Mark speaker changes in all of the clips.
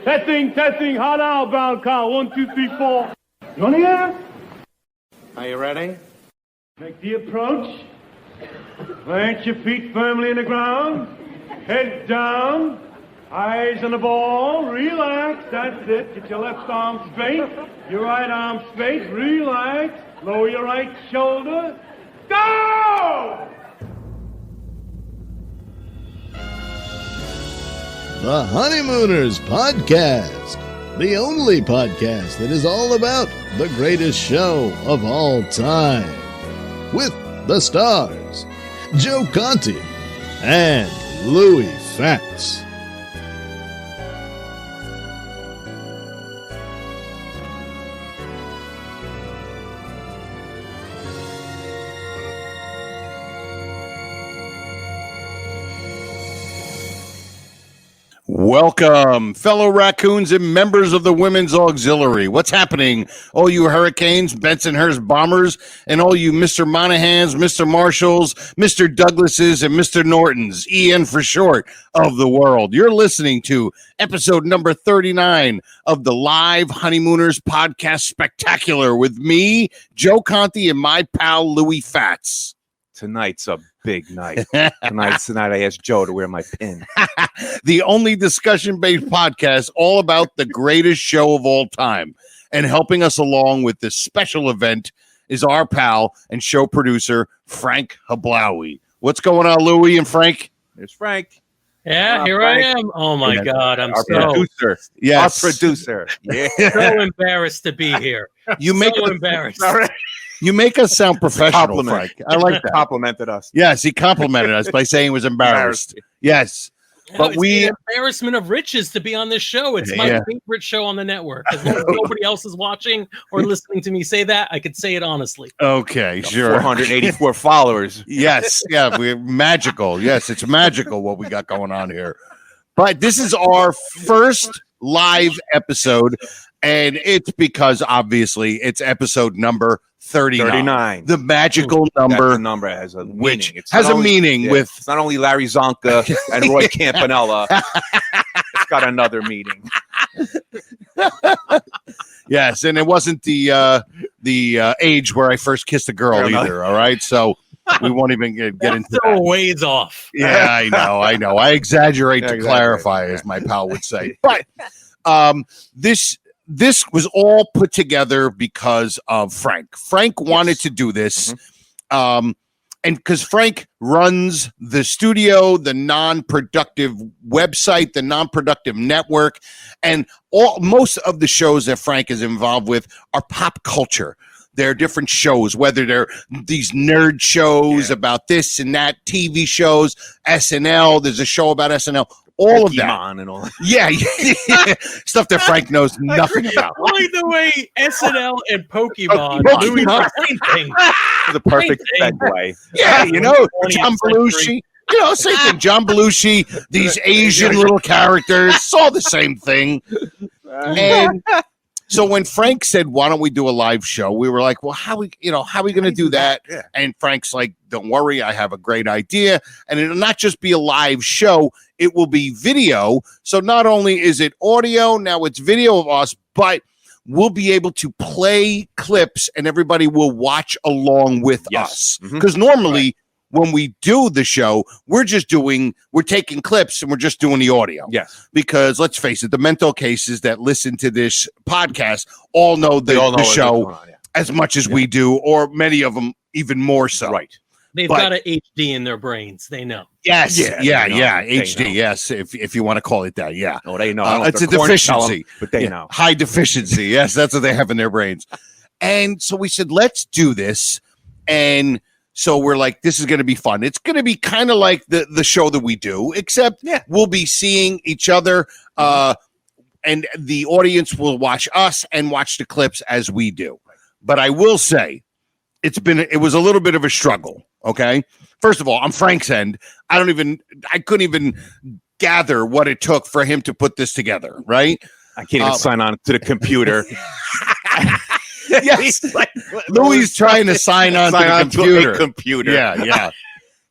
Speaker 1: Testing, hot outbound call. 1, 2, 3, 4. You on the air?
Speaker 2: Are you ready?
Speaker 1: Make the approach. Plant your feet firmly in the ground. Head down. Eyes on the ball. Relax. That's it. Get your left arm straight. Your right arm straight. Relax. Lower your right shoulder. Go!
Speaker 3: The Honeymooners Podcast, the only podcast that is all about the greatest show of all time. With the stars, Joe Conti and Louis Fatts.
Speaker 4: Welcome, fellow raccoons and members of the Women's Auxiliary. What's happening? All you Hurricanes, Bensonhurst Bombers, and all you Mr. Monahans, Mr. Marshalls, Mr. Douglases, and Mr. Nortons, EN for short, of the world. You're listening to episode number 39 of the Live Honeymooners Podcast Spectacular with me, Joe Conti, and my pal Louis Fatts.
Speaker 2: Tonight's a big night. Tonight I asked Joe to wear my pin.
Speaker 4: The only discussion-based podcast all about the greatest show of all time. And helping us along with this special event is our pal and show producer, Frank Hablawi. What's going on, Louie and Frank?
Speaker 2: There's Frank.
Speaker 5: Yeah, here
Speaker 2: Frank.
Speaker 5: I am. Oh, my God. I'm
Speaker 2: Our
Speaker 5: so
Speaker 2: producer.
Speaker 4: Yes.
Speaker 2: Our producer. Yeah.
Speaker 5: so embarrassed to be here.
Speaker 4: You make
Speaker 5: so
Speaker 4: us,
Speaker 5: embarrassed.
Speaker 4: you make us sound professional,
Speaker 2: Compliment.
Speaker 4: Frank. I like that.
Speaker 2: Complimented us.
Speaker 4: Yes, he complimented us by saying he was embarrassed. Yes. But
Speaker 5: It's
Speaker 4: we
Speaker 5: the embarrassment of riches to be on this show. It's my favorite show on the network. As long as nobody else is watching or listening to me say that, I could say it honestly.
Speaker 4: Okay, sure.
Speaker 2: 484 followers.
Speaker 4: Yes, yeah, we're magical. Yes, it's magical what we got going on here. But this is our first live episode, and it's because obviously it's episode number 39. The magical number.
Speaker 2: That number has a
Speaker 4: which
Speaker 2: meaning. It's
Speaker 4: has
Speaker 2: not
Speaker 4: a
Speaker 2: only-
Speaker 4: meaning with
Speaker 2: it's not only Larry Zonka and Roy Campanella. It's got another meaning.
Speaker 4: yes, and it wasn't the age where I first kissed a girl either. All right, so we won't even get into
Speaker 5: So
Speaker 4: that.
Speaker 5: ways off.
Speaker 4: Yeah, I know. I exaggerate to clarify, as my pal would say. But this was all put together because of Frank. Frank wanted to do this, and because Frank runs the studio, the Non-Productive website, the Non-Productive network, and most of the shows that Frank is involved with are pop culture. They're different shows, whether they're these nerd shows about this and that, TV shows, SNL. There's a show about SNL. All of that.
Speaker 2: And all that.
Speaker 4: Yeah. Stuff that Frank knows nothing about.
Speaker 5: I like the way SNL and Pokemon. Louis, same thing.
Speaker 2: The perfect segue.
Speaker 4: Yeah, John Belushi. Same thing. John Belushi, these Asian little characters, it's all the same thing. And so when Frank said, "Why don't we do a live show?" we were like, "Well, how are we going to do that?"
Speaker 2: Yeah.
Speaker 4: And Frank's like, "Don't worry, I have a great idea, and it'll not just be a live show; it will be video. So not only is it audio, now it's video of us, but we'll be able to play clips, and everybody will watch along with us. Because normally." When we do the show, we're taking clips and we're just doing the audio.
Speaker 2: Yes.
Speaker 4: Because let's face it, the mental cases that listen to this podcast all know the show as much as we do, or many of them even more so.
Speaker 2: Right.
Speaker 5: They've got a HD in their brains. They know.
Speaker 4: Yes. Yeah.
Speaker 2: They
Speaker 4: HD.
Speaker 2: know.
Speaker 4: Yes. If you want to call it that. Yeah.
Speaker 2: Oh, they know.
Speaker 4: It's a deficiency.
Speaker 2: But they know.
Speaker 4: High deficiency. Yes. That's what they have in their brains. And so we said, let's do this. And so we're like, this is going to be fun. It's going to be kind of like the show that we do, except we'll be seeing each other, and the audience will watch us and watch the clips as we do. But I will say, it was a little bit of a struggle. Okay, first of all, on Frank's end, I couldn't even gather what it took for him to put this together. Right?
Speaker 2: I can't even sign on to the computer.
Speaker 4: Yes, Louis trying to sign on to the
Speaker 2: computer.
Speaker 4: Yeah.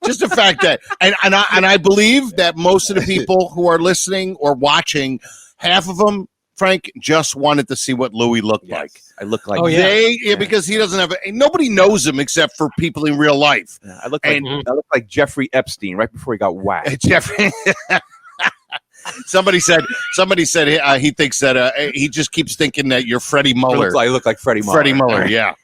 Speaker 4: Just the fact that, and I believe that most of the people who are listening or watching half of them, Frank, just wanted to see what Louis looked like.
Speaker 2: I look like
Speaker 4: because he doesn't have nobody knows him except for people in real life.
Speaker 2: I look like Jeffrey Epstein right before he got whacked.
Speaker 4: Jeffrey. Somebody said he thinks that he just keeps thinking that you're Freddie Muller.
Speaker 2: I look like Freddie Muller.
Speaker 4: Freddie Muller, yeah.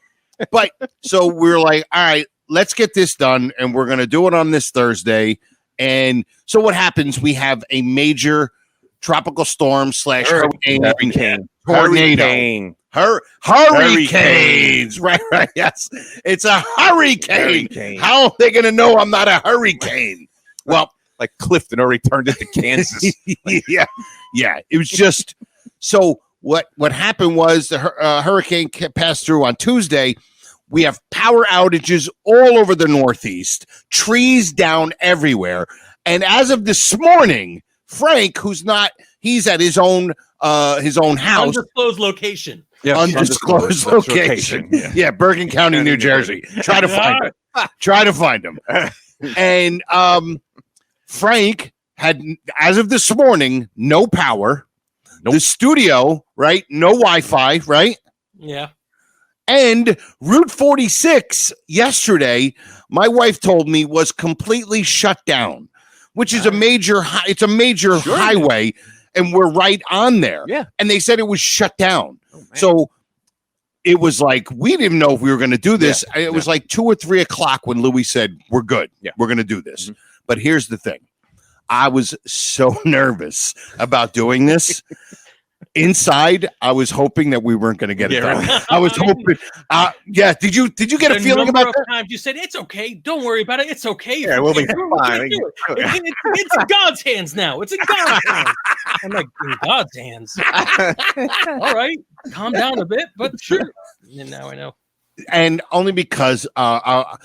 Speaker 4: But so we're like, all right, let's get this done, and we're going to do it on this Thursday. And so what happens? We have a major tropical storm / hurricane tornado. Hurricanes. Right, yes. It's a hurricane. How are they going to know I'm not a hurricane? Well,
Speaker 2: like Clifton already turned into Kansas.
Speaker 4: Yeah. It was just so what happened was the hurricane passed through on Tuesday. We have power outages all over the Northeast, trees down everywhere. And as of this morning, Frank, he's at his own house.
Speaker 5: Undisclosed location.
Speaker 4: Yeah, undisclosed location. Yeah, Bergen County, New Jersey. Try to find him. And Frank had, as of this morning, no power. Nope. The studio, right? No Wi-Fi, right?
Speaker 5: Yeah.
Speaker 4: And Route 46 yesterday, my wife told me, was completely shut down, which is a major highway, and we're right on there.
Speaker 2: Yeah.
Speaker 4: And they said it was shut down. So it was like, we didn't know if we were going to do this. Yeah. It was like 2 or 3 o'clock when Louis said, we're good. Yeah. We're going to do this. Mm-hmm. But here's the thing. I was so nervous about doing this. Inside, I was hoping that we weren't going to get it done. Right. I was hoping. Did you get a feeling about that?
Speaker 5: Times you said it's okay. Don't worry about it. It's okay.
Speaker 2: Yeah, we'll be fine.
Speaker 5: It's in God's hands now. It's in God's hands. I'm like, in God's hands. All right, calm down a bit, but sure. And now I know.
Speaker 4: And only because I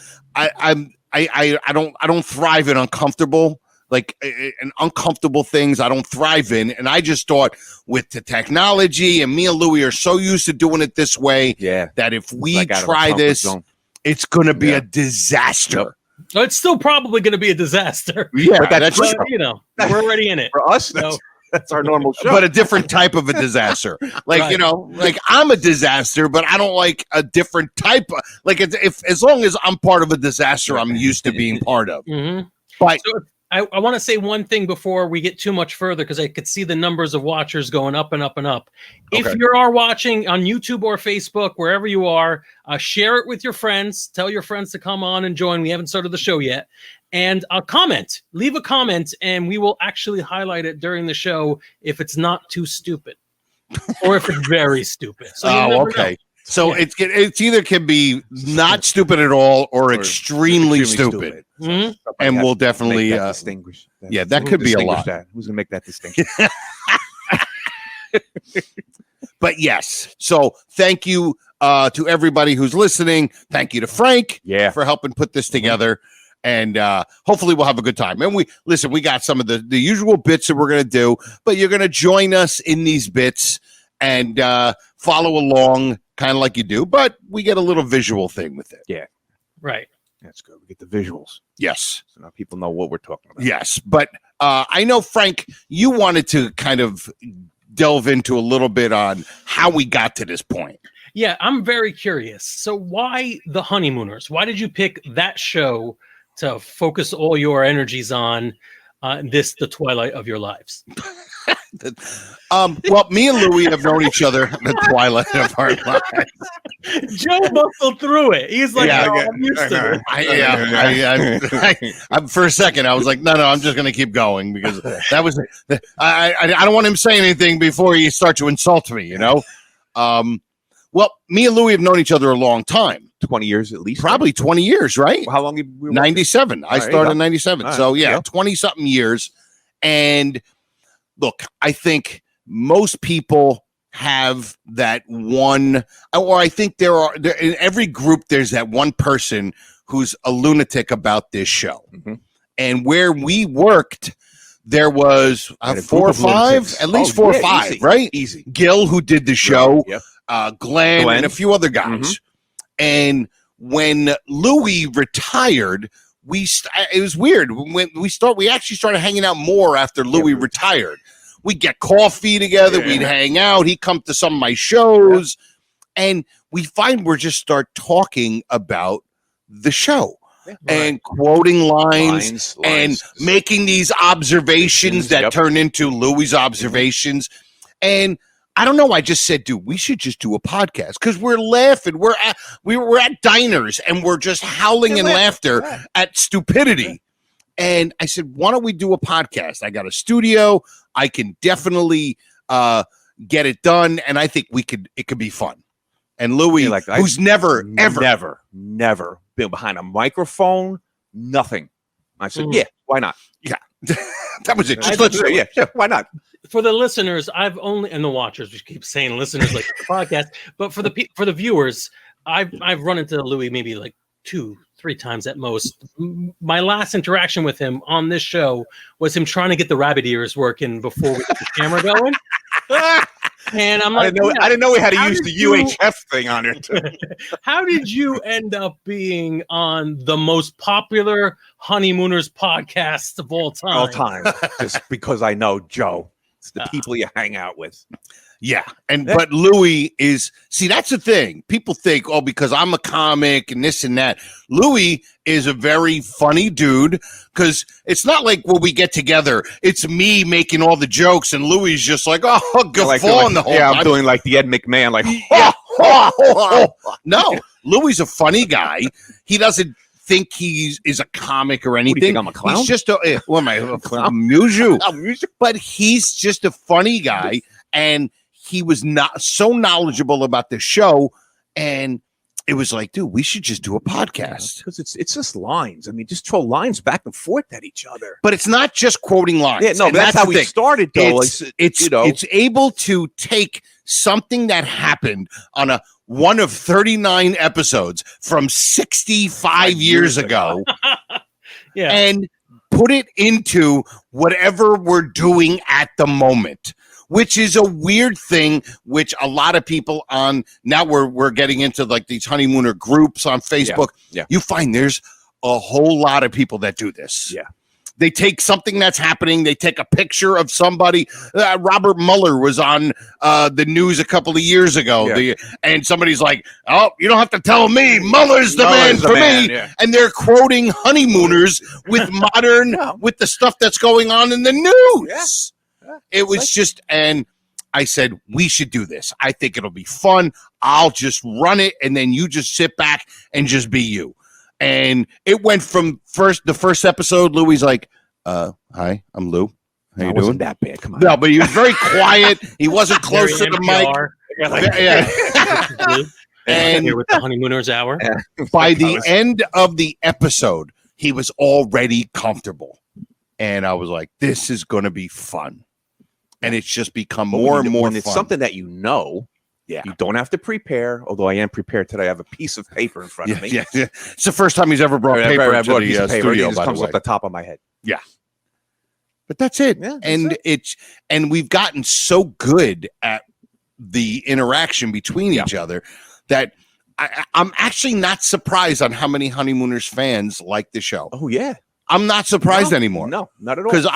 Speaker 4: don't thrive in uncomfortable. Like and uncomfortable things I don't thrive in. And I just thought with the technology, and me and Louis are so used to doing it this way, that if we try this, it's going to be a disaster.
Speaker 5: Well, it's still probably going to be a disaster.
Speaker 4: Yeah, but
Speaker 5: that's we're already in it.
Speaker 2: For us, that's our normal show.
Speaker 4: But a different type of a disaster. Like, like I'm a disaster, but I don't like a different type of, like as long as I'm part of a disaster, I'm used to being part of.
Speaker 5: Mm-hmm.
Speaker 4: But
Speaker 5: I want to say one thing before we get too much further, because I could see the numbers of watchers going up and up and up. Okay. If you are watching on YouTube or Facebook, wherever you are, share it with your friends. Tell your friends to come on and join. We haven't started the show yet. And leave a comment, and we will actually highlight it during the show if it's not too stupid or if it's very stupid. So
Speaker 4: okay. Know. So it's either can be not stupid at all or extremely stupid.
Speaker 5: Mm-hmm.
Speaker 4: And we'll definitely
Speaker 2: distinguish.
Speaker 4: That could be a lot.
Speaker 2: Who's going to make that distinction?
Speaker 4: But yes. So thank you to everybody who's listening. Thank you to Frank for helping put this together. And hopefully we'll have a good time. And we got some of the usual bits that we're going to do, but you're going to join us in these bits and follow along kind of like you do, but we get a little visual thing with it.
Speaker 2: Yeah.
Speaker 5: Right.
Speaker 2: That's good. We get the visuals.
Speaker 4: Yes.
Speaker 2: So now people know what we're talking about.
Speaker 4: Yes. But I know, Frank, you wanted to kind of delve into a little bit on how we got to this point.
Speaker 5: Yeah, I'm very curious. So why the Honeymooners? Why did you pick that show to focus all your energies on the twilight of your lives?
Speaker 4: Well, me and Louis have known each other in the twilight of our lives.
Speaker 5: Joe muscled through it. He's like, I'm used to
Speaker 4: it. I for a second, I was like, no, I'm just going to keep going because that was. I don't want him to say anything before he starts to insult me. Well, me and Louis have known each other a long time.
Speaker 2: 20 years at least.
Speaker 4: Probably 20 years, right?
Speaker 2: How long have we
Speaker 4: 97. I started in 97. Right. So, 20-something years. And look, I think most people have that one, or I think there in every group, there's that one person who's a lunatic about this show. Mm-hmm. And where we worked, there was 4 or 5, at least 4 or 5,
Speaker 2: easy.
Speaker 4: Right?
Speaker 2: Easy.
Speaker 4: Gil, who did the show,
Speaker 2: Glenn,
Speaker 4: and a few other guys. Mm-hmm. And when Louis retired, it was weird. When we actually started hanging out more after Louis retired. we'd get coffee together, we'd hang out, he'd come to some of my shows, and we find we're just start talking about the show. And quoting lines and making these observations that turn into Louis' observations. And I don't know. I just said, dude, we should just do a podcast because we're laughing. We're at diners and we're just howling in laughter at stupidity. And I said, why don't we do a podcast? I got a studio. I can definitely get it done. And I think it could be fun. And Louis, who's never
Speaker 2: been behind a microphone, nothing. I said, yeah, why not?
Speaker 4: Yeah. That was it.
Speaker 2: Why not?
Speaker 5: For the listeners, I've only, and the watchers, we keep saying listeners like the podcast, but for the viewers, I've run into Louis maybe like 2-3 times at most. My last interaction with him on this show was him trying to get the rabbit ears working before we get the camera going. And I'm like,
Speaker 2: I didn't know we had to use the UHF thing on it.
Speaker 5: How did you end up being on the most popular Honeymooners podcast of all time?
Speaker 2: Just because I know Joe. It's the people you hang out with.
Speaker 4: Yeah. But Louis that's the thing. People think, because I'm a comic and this and that. Louis is a very funny dude because it's not like when we get together, it's me making all the jokes and Louis is just like, guffawing the whole time.
Speaker 2: Yeah, I'm doing like the Ed McMahon, like,
Speaker 4: No, Louis is a funny guy. He doesn't think he is a comic or anything.
Speaker 2: What, do you think I'm a clown?
Speaker 4: He's just I'll amuse you. But he's just a funny guy, and he was not so knowledgeable about the show, and it was like, dude, we should just do a podcast
Speaker 2: because it's just lines. I mean, just throw lines back and forth at each other.
Speaker 4: But it's not just quoting lines.
Speaker 2: Yeah, no, but that's how we started. Though
Speaker 4: it's able to take something that happened on one of 39 episodes from 65 years ago, and put it into whatever we're doing at the moment. Which is a weird thing, which a lot of people on now we're getting into like these honeymooner groups on Facebook.
Speaker 2: Yeah.
Speaker 4: You find there's a whole lot of people that do this.
Speaker 2: Yeah.
Speaker 4: They take something that's happening. They take a picture of somebody. Robert Mueller was on the news a couple of years ago.
Speaker 2: Yeah.
Speaker 4: And somebody's like, oh, you don't have to tell me. Mueller's the man for me.
Speaker 2: Yeah.
Speaker 4: And they're quoting Honeymooners with with the stuff that's going on in the news.
Speaker 2: Yeah.
Speaker 4: It was just, and I said, we should do this. I think it'll be fun. I'll just run it, and then you just sit back and just be you. And it went from the first episode, Louis like, hi, I'm Lou. How you doing?
Speaker 2: That bad. Come on.
Speaker 4: No, but he was very quiet. He wasn't close to the mic.
Speaker 5: And here with the Honeymooners Hour.
Speaker 4: By the end of the episode, he was already comfortable. And I was like, this is going to be fun. And it's just become more and more fun.
Speaker 2: It's something that you don't have to prepare, although I am prepared today. I have a piece of paper in front of me.
Speaker 4: Yeah. It's the first time he's ever brought paper to the studio,
Speaker 2: it just comes off the top of my head.
Speaker 4: Yeah. But that's it.
Speaker 2: Yeah,
Speaker 4: and we've gotten so good at the interaction between each other that I'm actually not surprised on how many Honeymooners fans like the show.
Speaker 2: Oh, yeah.
Speaker 4: I'm not surprised anymore.
Speaker 2: No, not at all.
Speaker 4: Because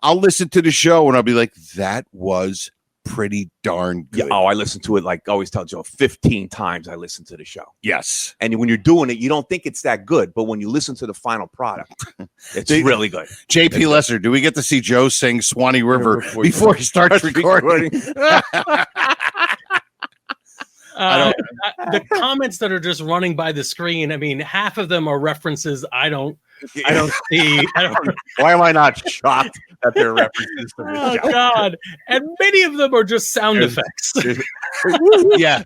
Speaker 4: I'll listen to the show and I'll be like, that was pretty darn good.
Speaker 2: Yeah, I listen to it, like I always tell Joe, 15 times I listen to the show.
Speaker 4: Yes.
Speaker 2: And when you're doing it, you don't think it's that good. But when you listen to the final product, it's really good.
Speaker 4: JP Lesser, do we get to see Joe sing Swanee River before he starts recording?
Speaker 5: The comments that are just running by the screen, I mean, half of them are references I don't see.
Speaker 2: Why am I not shocked that they're references to the show?
Speaker 5: God. And many of them are just sound effects.
Speaker 4: Yeah.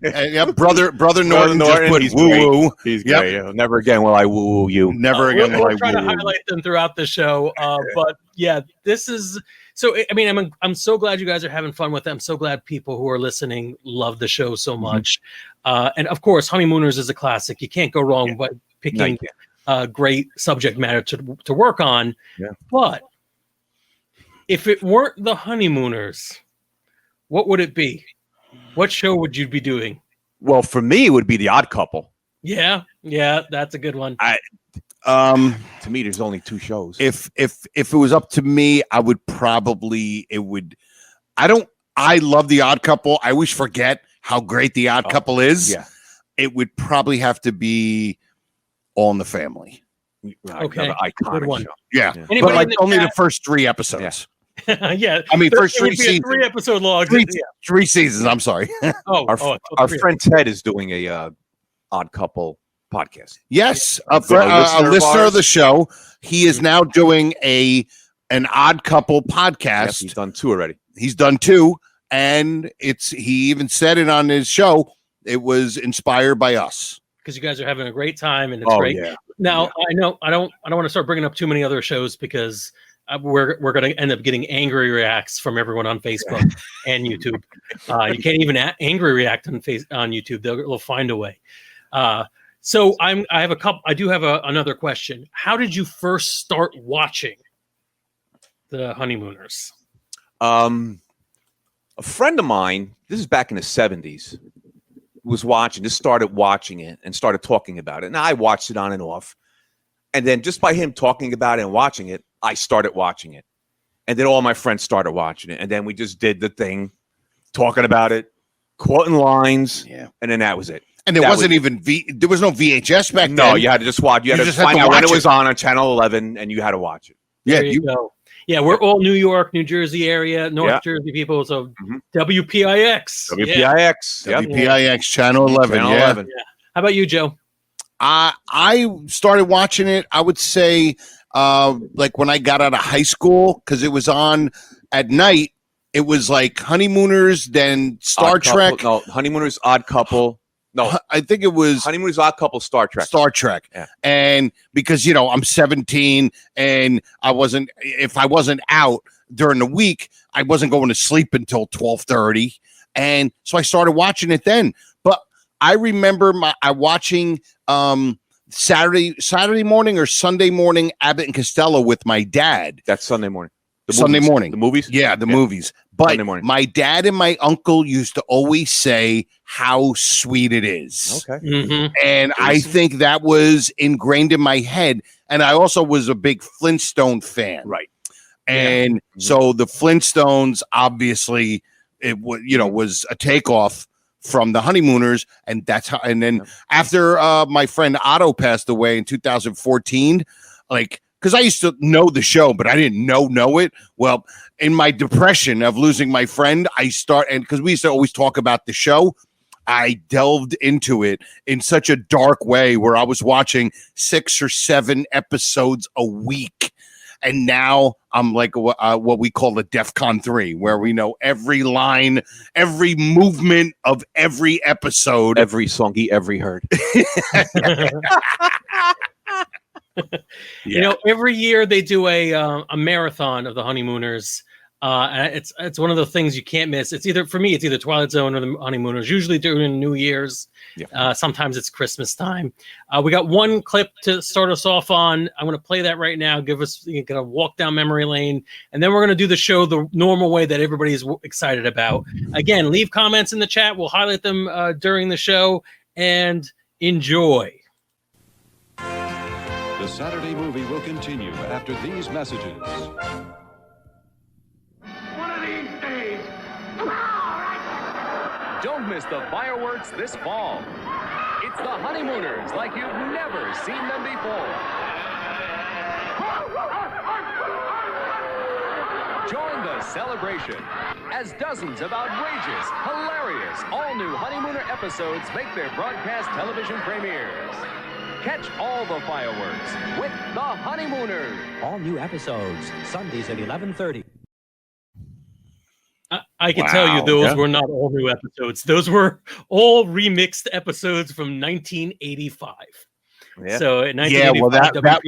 Speaker 4: Brother Norton just put
Speaker 2: he's
Speaker 4: woo-woo.
Speaker 2: He's great. Yeah. Never again will I woo-woo you.
Speaker 4: Never again will I
Speaker 5: we'll try to highlight them throughout the show. But yeah, this is... So, I mean, I'm so glad you guys are having fun with it. I'm so glad people who are listening love the show so much. And, of course, Honeymooners is a classic. You can't go wrong by picking great subject matter to work on.
Speaker 2: Yeah.
Speaker 5: But if it weren't the Honeymooners, what would it be? What show would you be doing?
Speaker 2: Well, for me, it would be The Odd Couple.
Speaker 5: Yeah, that's a good one.
Speaker 2: To me, there's only two shows.
Speaker 4: If it was up to me, I would probably I love The Odd Couple. I always forget how great The Odd Couple is.
Speaker 2: Yeah.
Speaker 4: It would probably have to be All in the Family.
Speaker 5: Okay.
Speaker 2: Another iconic
Speaker 5: Good one.
Speaker 2: show.
Speaker 4: Yeah.
Speaker 5: Anybody
Speaker 4: But like
Speaker 5: in the
Speaker 4: only
Speaker 5: chat-
Speaker 4: the first 3 episodes.
Speaker 5: Yeah.
Speaker 4: I mean, first 3
Speaker 5: would be a
Speaker 4: seasons.
Speaker 5: 3-episode log.
Speaker 4: 3 seasons. I'm sorry.
Speaker 2: Our friend Ted is doing a Odd Couple podcast.
Speaker 4: Yes,
Speaker 2: A listener of
Speaker 4: listener of
Speaker 2: ours.
Speaker 4: the show. He is now doing an Odd Couple podcast.
Speaker 2: Yes, he's done 2 already.
Speaker 4: He's done 2, and he even said it on his show. It was inspired by us.
Speaker 5: Because you guys are having a great time and it's great.
Speaker 2: Yeah.
Speaker 5: Now I know I don't want to start bringing up too many other shows because we're going to end up getting angry reacts from everyone on Facebook and YouTube. You can't even angry react on YouTube. They'll find a way. So I do have another question. How did you first start watching the Honeymooners?
Speaker 2: A friend of mine, this is back in the 70s, started watching it and started talking about it. And I watched it on and off. And then just by him talking about it and watching it, I started watching it. And then all my friends started watching it. And then we just did the thing, talking about it, quoting lines.
Speaker 4: Yeah.
Speaker 2: And then that was it.
Speaker 4: And there
Speaker 2: That
Speaker 4: wasn't
Speaker 2: was
Speaker 4: even there was no VHS back then.
Speaker 2: No, you had to just watch. You had to
Speaker 4: just had
Speaker 2: find
Speaker 4: to
Speaker 2: out when
Speaker 4: watch
Speaker 2: it was
Speaker 4: it.
Speaker 2: on Channel 11, and you had to watch it.
Speaker 4: Yeah,
Speaker 5: There you go. Yeah, we're all New York, New Jersey area, North Jersey people. So WPIX. Yeah.
Speaker 2: WPIX. Yep.
Speaker 4: WPIX Channel 11.
Speaker 2: Channel
Speaker 4: yeah.
Speaker 2: 11.
Speaker 5: How about you, Joe?
Speaker 4: I started watching it, I would say, like when I got out of high school, because it was on at night. It was like Honeymooners, then Star
Speaker 2: Odd
Speaker 4: Trek.
Speaker 2: Couple, no, Honeymooners, Odd Couple. No,
Speaker 4: I think it was
Speaker 2: Honeymooners, Odd Couple, Star Trek.
Speaker 4: Star Trek.
Speaker 2: Yeah.
Speaker 4: And because, I'm 17 and if I wasn't out during the week, I wasn't going to sleep until 12:30. And so I started watching it then. But I remember watching Saturday morning or Sunday morning Abbott and Costello with my dad.
Speaker 2: That's Sunday morning.
Speaker 4: Sunday morning.
Speaker 2: The movies?
Speaker 4: Yeah, the movies. But
Speaker 2: Sunday morning.
Speaker 4: my dad and my uncle used to always say how sweet it is.
Speaker 2: Okay.
Speaker 5: Mm-hmm.
Speaker 4: And I think that was ingrained in my head. And I also was a big Flintstone fan.
Speaker 2: Right.
Speaker 4: And so the Flintstones, obviously, it was a takeoff from the Honeymooners. And that's how, and then after my friend Otto passed away in 2014, because I used to know the show, but I didn't know it. Well, in my depression of losing my friend, because we used to always talk about the show, I delved into it in such a dark way where I was watching 6 or 7 episodes a week. And now I'm like what we call a DEFCON 3, where we know every line, every movement of every episode.
Speaker 2: Every song he ever heard.
Speaker 5: Every year they do a marathon of the Honeymooners. And it's one of the things you can't miss. It's either Twilight Zone or the Honeymooners. Usually during New Year's. Yeah. Sometimes it's Christmas time. We got one clip to start us off on. I'm going to play that right now. You're going to walk down memory lane, and then we're going to do the show the normal way that everybody's excited about. Again, leave comments in the chat. We'll highlight them during the show, and enjoy.
Speaker 6: The Saturday movie will continue after these messages.
Speaker 7: One of these days.
Speaker 8: Don't miss the fireworks this fall. It's the Honeymooners like you've never seen them before. Join the celebration as dozens of outrageous, hilarious, all-new Honeymooner episodes make their broadcast television premieres. Catch all the fireworks with the Honeymooners.
Speaker 9: All new episodes, Sundays at 11:30.
Speaker 5: I can tell you those were not all new episodes. Those were all remixed episodes from 1985.
Speaker 2: Yeah.
Speaker 5: So in 1985,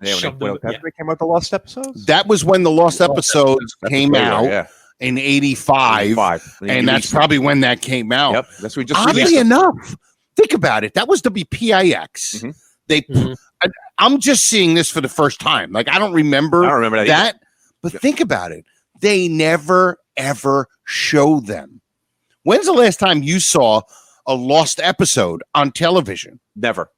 Speaker 2: They came out the Lost episodes?
Speaker 4: That was when the Lost episodes came out in 85. And that's probably when that came out.
Speaker 2: Yep. That's what we just
Speaker 4: Oddly enough, think about it. That was WPIX. I'm just seeing this for the first time. Like, I don't remember that. But think about it. They never, ever show them. When's the last time you saw a Lost episode on television?
Speaker 2: Never.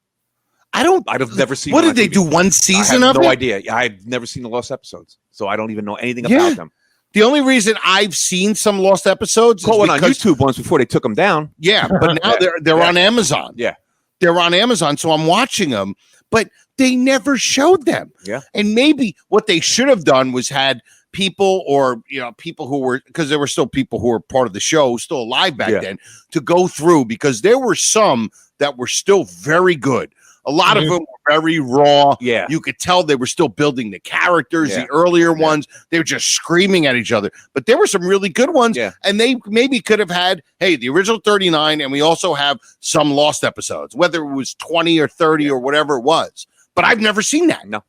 Speaker 4: I'd
Speaker 2: have never seen.
Speaker 4: What did they do? One season of it?
Speaker 2: No idea. I've never seen the Lost episodes, so I don't even know anything about them.
Speaker 4: The only reason I've seen some lost episodes
Speaker 2: Caught
Speaker 4: is
Speaker 2: one on
Speaker 4: because,
Speaker 2: YouTube once before they took them down.
Speaker 4: yeah, but now they're on Amazon.
Speaker 2: Yeah.
Speaker 4: They're on Amazon, so I'm watching them, but they never showed them.
Speaker 2: Yeah.
Speaker 4: And maybe what they should have done was had people or, people who were, because there were still people who were part of the show, still alive back then, to go through, because there were some that were still very good. A lot of them were very raw.
Speaker 2: Yeah.
Speaker 4: You could tell they were still building the characters.
Speaker 2: Yeah.
Speaker 4: The earlier ones, they were just screaming at each other. But there were some really good ones.
Speaker 2: Yeah.
Speaker 4: And they maybe could have had, hey, the original 39, and we also have some lost episodes, whether it was 20 or 30 or whatever it was. But I've never seen that.
Speaker 2: No.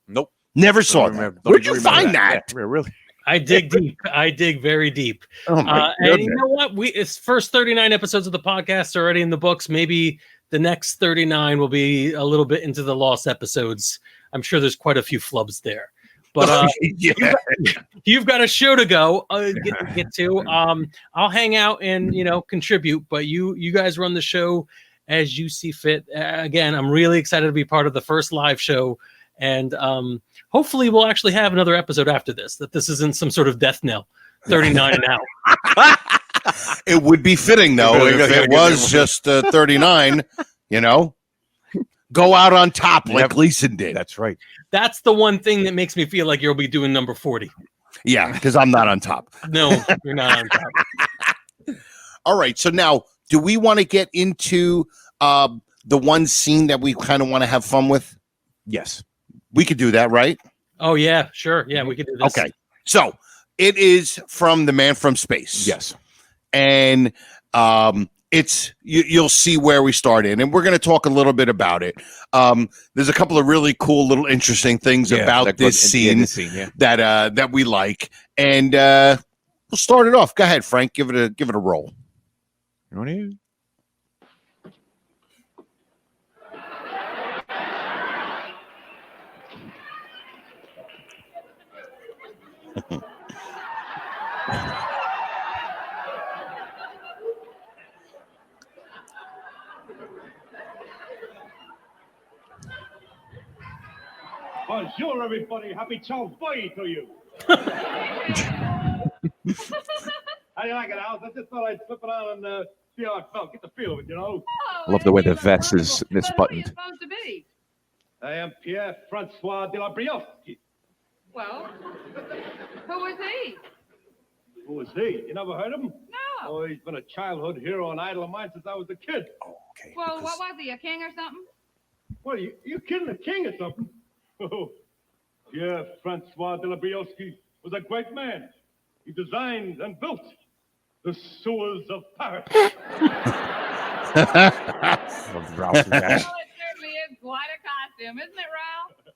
Speaker 2: Nope.
Speaker 4: Never saw that. Where'd you find that?
Speaker 2: Yeah, really?
Speaker 5: I dig deep. I dig very deep.
Speaker 4: Oh my
Speaker 5: and you know what? It's first 39 episodes of the podcast already in the books. Maybe the next 39 will be a little bit into the lost episodes. I'm sure there's quite a few flubs there. But you've got a show to go get to. I'll hang out and contribute, but you guys run the show as you see fit. Again, I'm really excited to be part of the first live show, and hopefully we'll actually have another episode after this. That this isn't some sort of death knell. 39 now.
Speaker 4: It would be fitting, though, if it was just 39, go out on top like Gleason did.
Speaker 2: That's right.
Speaker 5: That's the one thing that makes me feel like you'll be doing number 40.
Speaker 4: Yeah, because I'm not on top.
Speaker 5: No, you're not on top.
Speaker 4: All right. So now, do we want to get into the one scene that we kind of want to have fun with?
Speaker 2: Yes. We
Speaker 4: could do that, right?
Speaker 5: Oh, yeah, sure. Yeah, we could do this.
Speaker 4: Okay. So it is from The Man from Space.
Speaker 2: Yes.
Speaker 4: And it's you'll see where we start in, and we're going to talk a little bit about it. There's a couple of really cool little interesting things about this scene, that we like, and we'll start it off. Go ahead, Frank. Give it a roll.
Speaker 2: Ready?
Speaker 1: Bonjour, everybody. Happy Chow Fai to you. How do you like it, Al? I just thought I'd slip it on and see how it felt. Get the feel of it,
Speaker 2: I love the way the vest is misbuttoned.
Speaker 10: Supposed to be?
Speaker 1: I am Pierre Francois de la Briosky.
Speaker 10: Well, who is he?
Speaker 1: Who is he? You never heard of him?
Speaker 10: No.
Speaker 1: Oh, he's been a childhood hero and idol of mine since I was a kid.
Speaker 2: Oh, okay.
Speaker 10: Well, what was he, a king or something?
Speaker 1: What, you kidding, a king or something? Oh, Pierre Francois de la Briosky was a great man. He designed and built the sewers of Paris.
Speaker 10: Well, it certainly is quite a costume, isn't it, Ralph?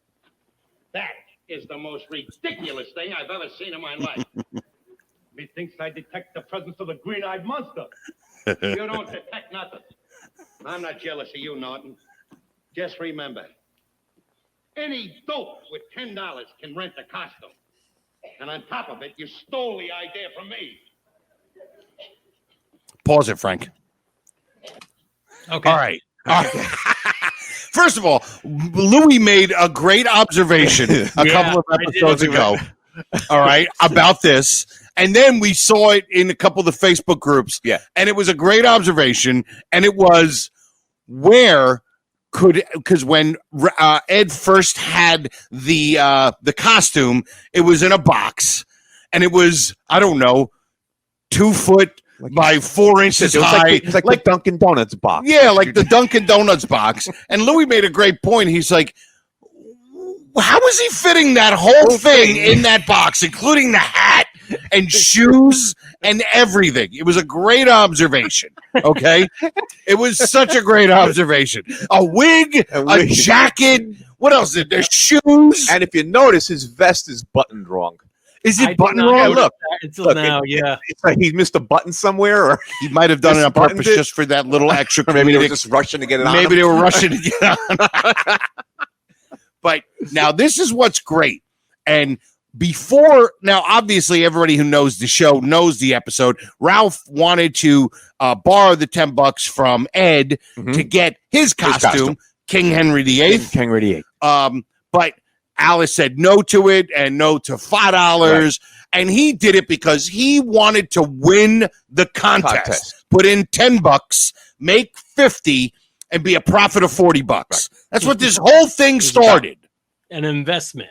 Speaker 7: That is the most ridiculous thing I've ever seen in my life.
Speaker 1: Methinks I detect the presence of the green-eyed monster.
Speaker 7: You don't detect nothing. I'm not jealous of you, Norton. Just remember, any dope with $10 can rent a costume. And on top of it, you stole the idea from me.
Speaker 4: Pause it, Frank.
Speaker 5: Okay.
Speaker 4: All right. First of all, Louis made a great observation a couple of episodes ago. All right, about this. And then we saw it in a couple of the Facebook groups.
Speaker 2: Yeah.
Speaker 4: And it was a great observation. And it was because when Ed first had the costume, it was in a box. And it was, I don't know, 2 foot by 4 inches high.
Speaker 2: It's like the Dunkin' Donuts box.
Speaker 4: Yeah, like the Dunkin' Donuts box. And Louis made a great point. He's like, how is he fitting that whole thing in that box, including the hat and shoes and everything? It was a great observation, okay? It was such a great observation. A wig, a jacket. What else? There's shoes.
Speaker 2: And if you notice, his vest is buttoned wrong.
Speaker 4: Is it buttoned
Speaker 5: not
Speaker 4: wrong?
Speaker 5: notice
Speaker 4: Look,
Speaker 5: that until now, yeah.
Speaker 2: It's like he missed a button somewhere, or
Speaker 4: he might have done it on
Speaker 2: Misbuttoned
Speaker 4: purpose just for that little extra.
Speaker 2: or maybe they were
Speaker 4: comedic-
Speaker 2: just rushing to get it on.
Speaker 4: Maybe
Speaker 2: him.
Speaker 4: they were rushing to get on. But now this is what's great. And before, now obviously everybody who knows the show knows the episode. Ralph wanted to borrow the $10 from Ed to get his costume, King Henry VIII.
Speaker 2: King Henry VIII.
Speaker 4: But Alice said no to it and no to $5. Right. And he did it because he wanted to win the contest. Put in $10, make 50, and be a profit of $40. Right. That's what this whole thing started.
Speaker 5: An investment.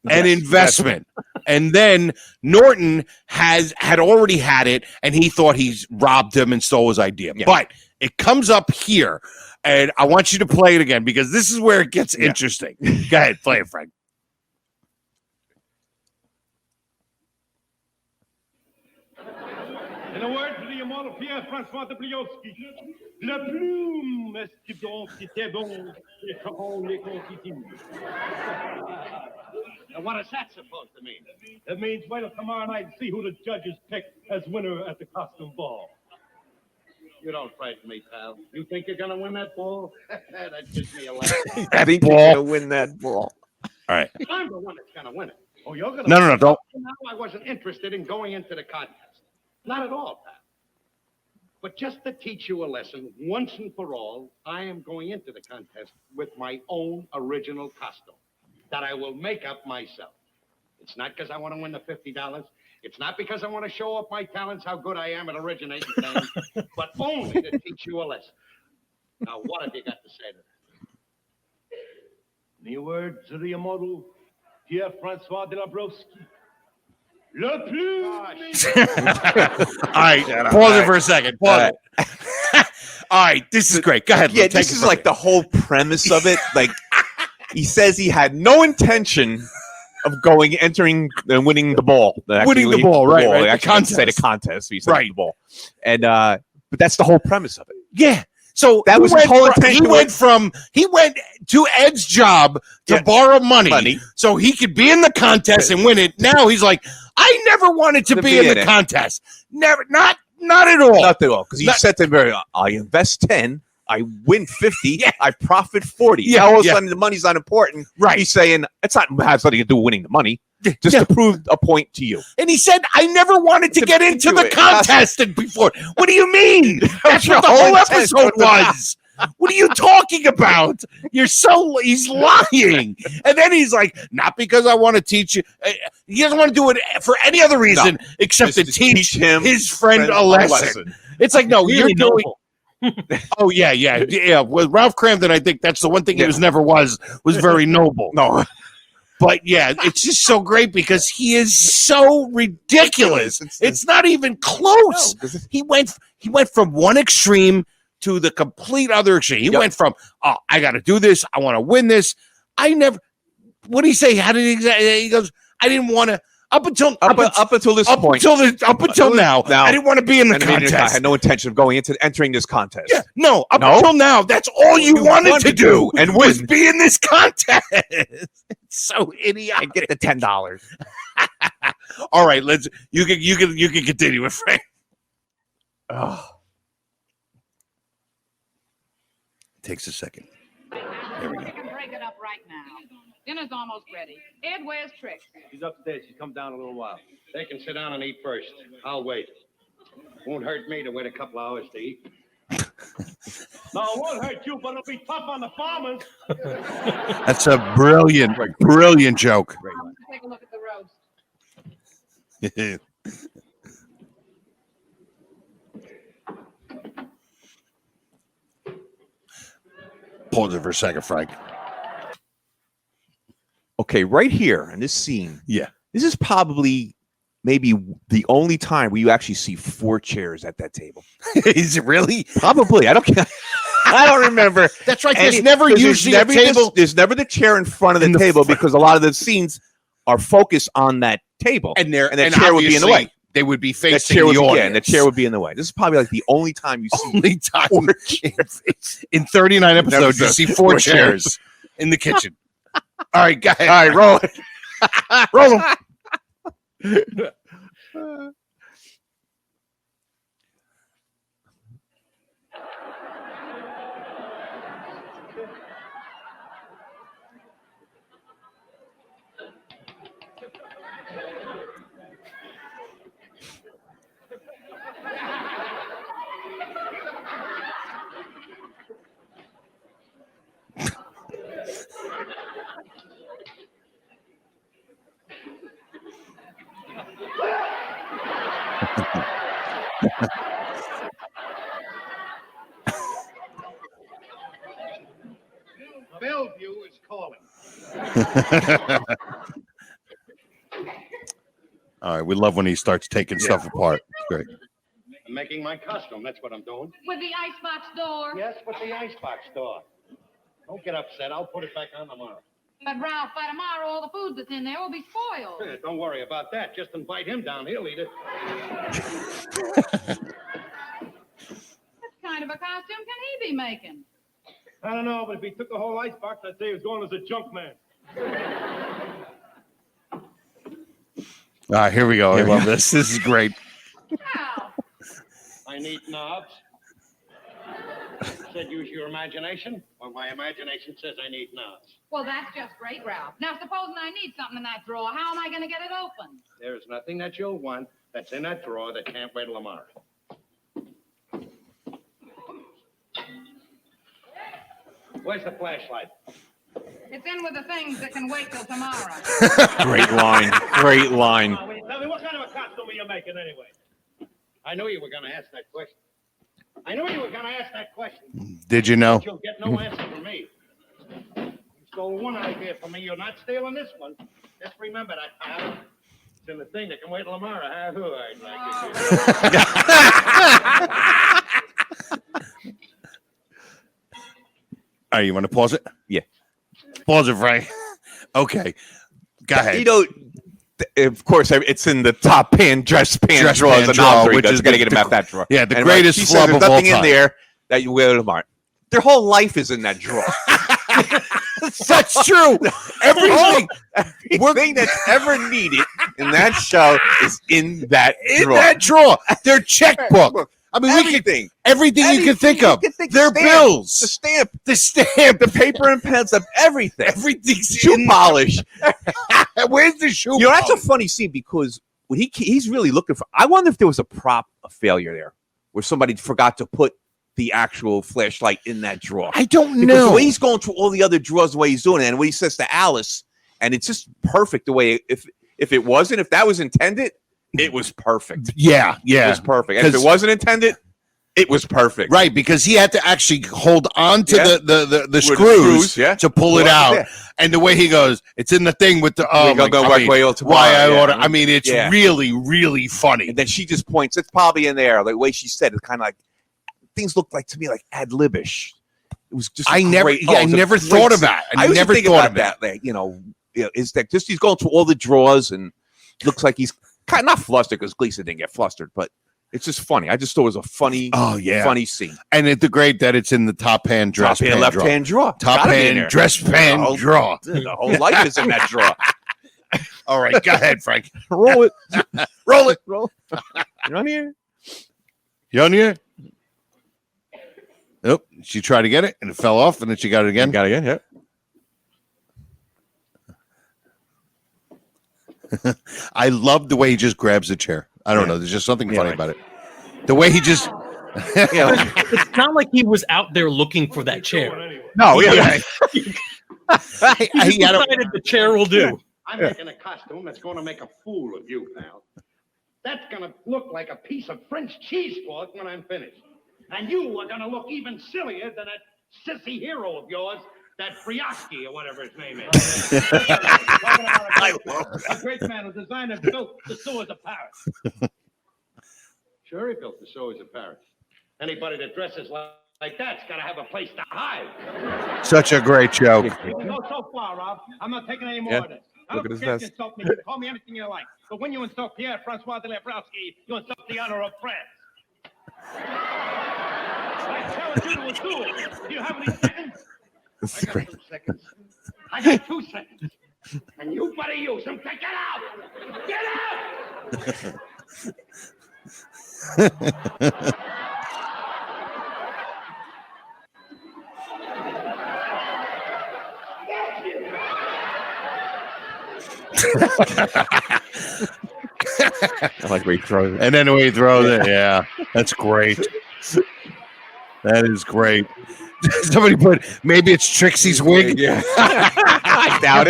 Speaker 4: An investment. And then Norton had already had it, and he thought he's robbed him and stole his idea. Yeah. But it comes up here, and I want you to play it again because this is where it gets interesting. Go ahead, play it, Frank.
Speaker 1: In the words of the immortal Pierre-François de Pliotski, la plume est donc c'était bon, et comment les constitue.
Speaker 7: Now, what is that supposed to mean?
Speaker 1: It means wait till tomorrow night and see who the judges pick as winner at the costume ball.
Speaker 7: You don't frighten me, pal. You think you're going to win that ball? That gives me a laugh.
Speaker 2: I think you're going to win that ball.
Speaker 4: All right.
Speaker 7: I'm the one that's going to win it.
Speaker 1: Oh, you're going to
Speaker 4: No, don't.
Speaker 7: No, I wasn't interested in going into the contest. Not at all, pal. But just to teach you a lesson, once and for all, I am going into the contest with my own original costume that I will make up myself. It's not because I want to win the $50. It's not because I want to show off my talents, how good I am at originating things, but only to teach you a lesson. Now, what have you got to say to that?
Speaker 1: In the words of the immortal Pierre-François de la Broski, le plus...
Speaker 4: All right, pause it for a second. Pause it. All right, this is great. Go ahead.
Speaker 2: Yeah, this is like the whole premise of it. Like, he says he had no intention of entering and winning the ball.
Speaker 4: Winning the ball, right?
Speaker 2: Ball.
Speaker 4: Right.
Speaker 2: I actually say the contest. He said the ball. And, but that's the whole premise of it.
Speaker 4: Yeah. So
Speaker 2: that was his whole intention.
Speaker 4: He went to Ed's job to borrow money so he could be in the contest and win it. Now he's like, I never wanted to be in the contest. Never, not at all.
Speaker 2: Not at all. Because he said to him, I invest 10, I win 50, I profit 40. Yeah, all of a sudden the money's not important.
Speaker 4: Right.
Speaker 2: He's saying it's not has nothing to do with winning the money. Just to prove a point to you.
Speaker 4: And he said, I never wanted to get into the contest before. What do you mean? That's what the whole episode was. What are you talking about? He's lying. And then he's like, not because I want to teach you. He doesn't want to do it for any other reason except to teach him his friend a lesson. It's like, no, you're doing. Oh, yeah. With Ralph Cramden, I think that's the one thing he was very noble.
Speaker 2: No.
Speaker 4: But yeah, it's just so great because he is so ridiculous. It's not even close. No, he went from one extreme to the complete other extreme. He went from, I got to do this. I want to win this. What did he say? How did he goes, I didn't want to. Up until this point, up until now, I didn't want to be in the contest.
Speaker 2: I had no intention of entering this contest.
Speaker 4: Yeah, no, until now, that's all you wanted to do and was be in this contest. It's so idiotic.
Speaker 2: And get the $10.
Speaker 4: All right, you can continue with Frank.
Speaker 2: Oh.
Speaker 4: Takes a second. There we go.
Speaker 10: We can break it up right now. Dinner's almost ready. Ed, where's Trix?
Speaker 1: She's upstairs. She's come down a little while.
Speaker 7: They can sit down and eat first. I'll wait. Won't hurt me to wait a couple hours to eat.
Speaker 1: No, it won't hurt you, but it'll be tough on the farmers.
Speaker 4: That's a brilliant joke.
Speaker 10: Take a look at the roast.
Speaker 4: Pause it for a second, Frank.
Speaker 2: Okay, right here in this scene.
Speaker 4: Yeah.
Speaker 2: This is probably maybe the only time where you actually see 4 chairs at that table.
Speaker 4: Is it really?
Speaker 2: Probably. I don't remember.
Speaker 4: That's right. There's never usually a table.
Speaker 2: There's never the chair in front of the table because a lot of the scenes are focused on that table.
Speaker 4: And
Speaker 2: the chair would be in the way.
Speaker 4: They would be facing the audience.
Speaker 2: Yeah, and the chair would be in the way. This is probably like the only time you see 4 chairs.
Speaker 4: In 39 episodes, you see 4 chairs in the kitchen. All right, go ahead. All right, roll it. Roll them.
Speaker 7: Bellevue is calling.
Speaker 4: All right, we love when he starts taking stuff apart. It's great.
Speaker 7: I'm making my costume. That's what I'm doing.
Speaker 10: With the icebox door.
Speaker 7: Yes, with the icebox door. Don't get upset. I'll put it back on tomorrow.
Speaker 10: But Ralph, by tomorrow, all the food that's in there will be spoiled.
Speaker 7: Don't worry about that. Just invite him down. He'll eat it.
Speaker 10: What kind of a costume can he be making?
Speaker 1: I don't know, but if he took the whole icebox, I'd say he was going as a junk man.
Speaker 4: All right, here we go. I love this. This is great.
Speaker 10: Ralph.
Speaker 7: I need knobs. Said use your imagination. Well, my imagination says I need knobs.
Speaker 10: Well, that's just great, Ralph. Now, supposing I need something in that drawer, how am I going to get it open?
Speaker 7: There's nothing that you'll want that's in that drawer that can't wait till tomorrow. Where's the flashlight?
Speaker 10: It's in with the things that can wait till tomorrow.
Speaker 2: Great line. Great line.
Speaker 1: Now, will you tell me what kind of a costume are you making anyway?
Speaker 7: I knew you were going to ask that question.
Speaker 4: Did you know?
Speaker 7: But you'll get no answer from me. You stole one idea from me. You're not stealing this one. Just remember that, pal. It's in the thing that can wait till tomorrow. Huh? Who I'd like it.
Speaker 4: All right, you want to pause it?
Speaker 2: Yeah.
Speaker 4: Pause it, Frank. Okay. Go ahead.
Speaker 2: You know, of course, it's in the top dress pan drawers and
Speaker 4: drawer,
Speaker 2: which
Speaker 4: which
Speaker 2: is
Speaker 4: is
Speaker 2: going to get him out that drawer.
Speaker 4: Yeah, the
Speaker 2: And
Speaker 4: greatest
Speaker 2: she
Speaker 4: flub
Speaker 2: says
Speaker 4: of
Speaker 2: there's
Speaker 4: all
Speaker 2: nothing in
Speaker 4: time.
Speaker 2: there that you wear tomorrow. Their whole life is in that drawer.
Speaker 4: That's true. Everything
Speaker 2: that's ever needed in that show is in that drawer.
Speaker 4: In that drawer. Their checkbook. I mean, everything you can think of. Their bills.
Speaker 2: The stamp. The paper and pencil. Everything.
Speaker 4: Everything's
Speaker 2: shoe polish.
Speaker 4: Where's the shoe polish?
Speaker 2: That's a funny scene because when he's really looking for. I wonder if there was a failure there where somebody forgot to put the actual flashlight in that drawer.
Speaker 4: I don't
Speaker 2: because
Speaker 4: know.
Speaker 2: The way he's going through all the other drawers, the way he's doing it, and what he says to Alice, and it's just perfect the way. If that was intended. It was perfect.
Speaker 4: Yeah.
Speaker 2: It was perfect. And if it wasn't intended, it was perfect.
Speaker 4: Right, because he had to actually hold on to the screws to pull it
Speaker 2: Well,
Speaker 4: out.
Speaker 2: yeah.
Speaker 4: And the way he goes, it's in the thing with the I mean, it's really, really funny.
Speaker 2: And then she just points, it's probably in there. The way she said it, kind of like things looked like to me like ad-libish. It was just
Speaker 4: I never thought of that. I never thought of that.
Speaker 2: Like, is that just he's going through all the drawers and looks like he's kind of not flustered because Gleason didn't get flustered, but it's just funny. I just thought it was a funny, funny scene.
Speaker 4: And it's great that it's in the top hand dress pan
Speaker 2: left hand drawer.
Speaker 4: Top hand dress pan drawer.
Speaker 2: The whole life is in that drawer.
Speaker 4: All right, go ahead, Frank.
Speaker 2: Roll it.
Speaker 4: Roll it.
Speaker 2: Roll. You're on here.
Speaker 4: You on here? Nope. She tried to get it and it fell off, and then she got it again.
Speaker 2: Got it again, yeah.
Speaker 4: I love the way he just grabs the chair. I don't know. There's just something funny about it. The way he just.
Speaker 5: It's not like he was out there looking for that chair.
Speaker 2: No,
Speaker 5: he decided the chair will do.
Speaker 7: I'm making a costume that's going to make a fool of you, pal. That's going to look like a piece of French cheesecloth when I'm finished. And you are going to look even sillier than that sissy hero of yours, that Friaski or whatever his name is. A great man who designed and built the sewers of Paris. Sure, he built the sewers of Paris. Anybody that dresses like that's got to have a place to hide.
Speaker 4: Such a great joke.
Speaker 7: You can go so far, Rob. I'm not taking any more of this. I don't care if you insult me. You can call me anything you like. But when you insult Pierre-Francois de Lebrowski, you insult the honor of France. I challenge you to a duel. Do you have any seconds? I got 2 seconds. I got 2 seconds. And you better use them. Get out! Get out!
Speaker 2: I like where he throws it.
Speaker 4: And then the way he throws it. Yeah, that's great. That is great. Somebody put, maybe it's Trixie's wig.
Speaker 2: Yeah. I doubt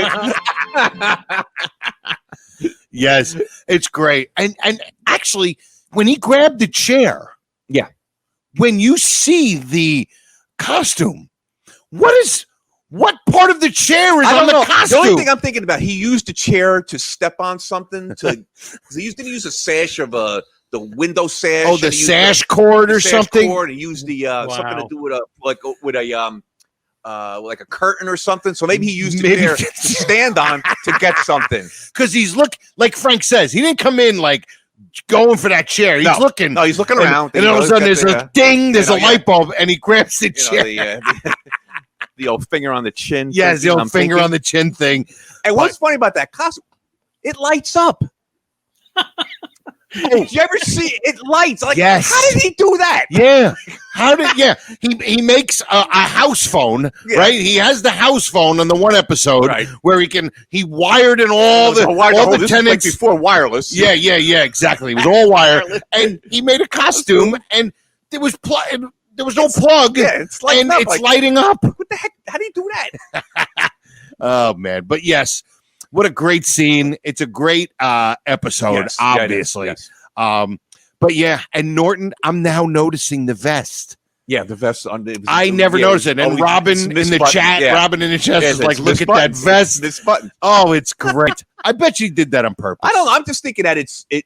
Speaker 2: it.
Speaker 4: Yes, it's great. And actually, when he grabbed the chair.
Speaker 2: Yeah.
Speaker 4: When you see the costume, what part of the chair is on the costume?
Speaker 2: The only thing I'm thinking about, he used a chair to step on something. Didn't use a sash of the window sash.
Speaker 4: Oh, the sash cord or something.
Speaker 2: Cord. He used the something to do with like a curtain or something. So maybe he used the chair to stand on to get something.
Speaker 4: Because like Frank says, he didn't come in like going for that chair. He's looking.
Speaker 2: No, he's looking around.
Speaker 4: And all of a sudden there's a ding, there's a light bulb, and he grabs the chair.
Speaker 2: The old finger on the chin.
Speaker 4: Yes, the old finger on the chin thing.
Speaker 2: And what's funny about that costume? It lights up. Did you ever see it lights? Like,
Speaker 4: yes.
Speaker 2: How did he do that?
Speaker 4: Yeah. He makes a house phone, right? He has the house phone on the one episode where he wired in all the tenants.
Speaker 2: Like before wireless.
Speaker 4: Yeah, exactly. It was all wire. And he made a costume and there was no plug.
Speaker 2: Yeah, it's lighting up.
Speaker 4: It's lighting up.
Speaker 2: What the heck? How do you do that?
Speaker 4: Oh man. But yes. What a great scene. It's a great episode, obviously.
Speaker 2: Yes.
Speaker 4: But yeah, and Norton, I'm now noticing the vest.
Speaker 2: Yeah, the vest.
Speaker 4: I never noticed it. And Robin in the chat, is like, look at that vest.
Speaker 2: This button.
Speaker 4: Oh, it's great. I bet she did that on purpose.
Speaker 2: I don't know. I'm just thinking that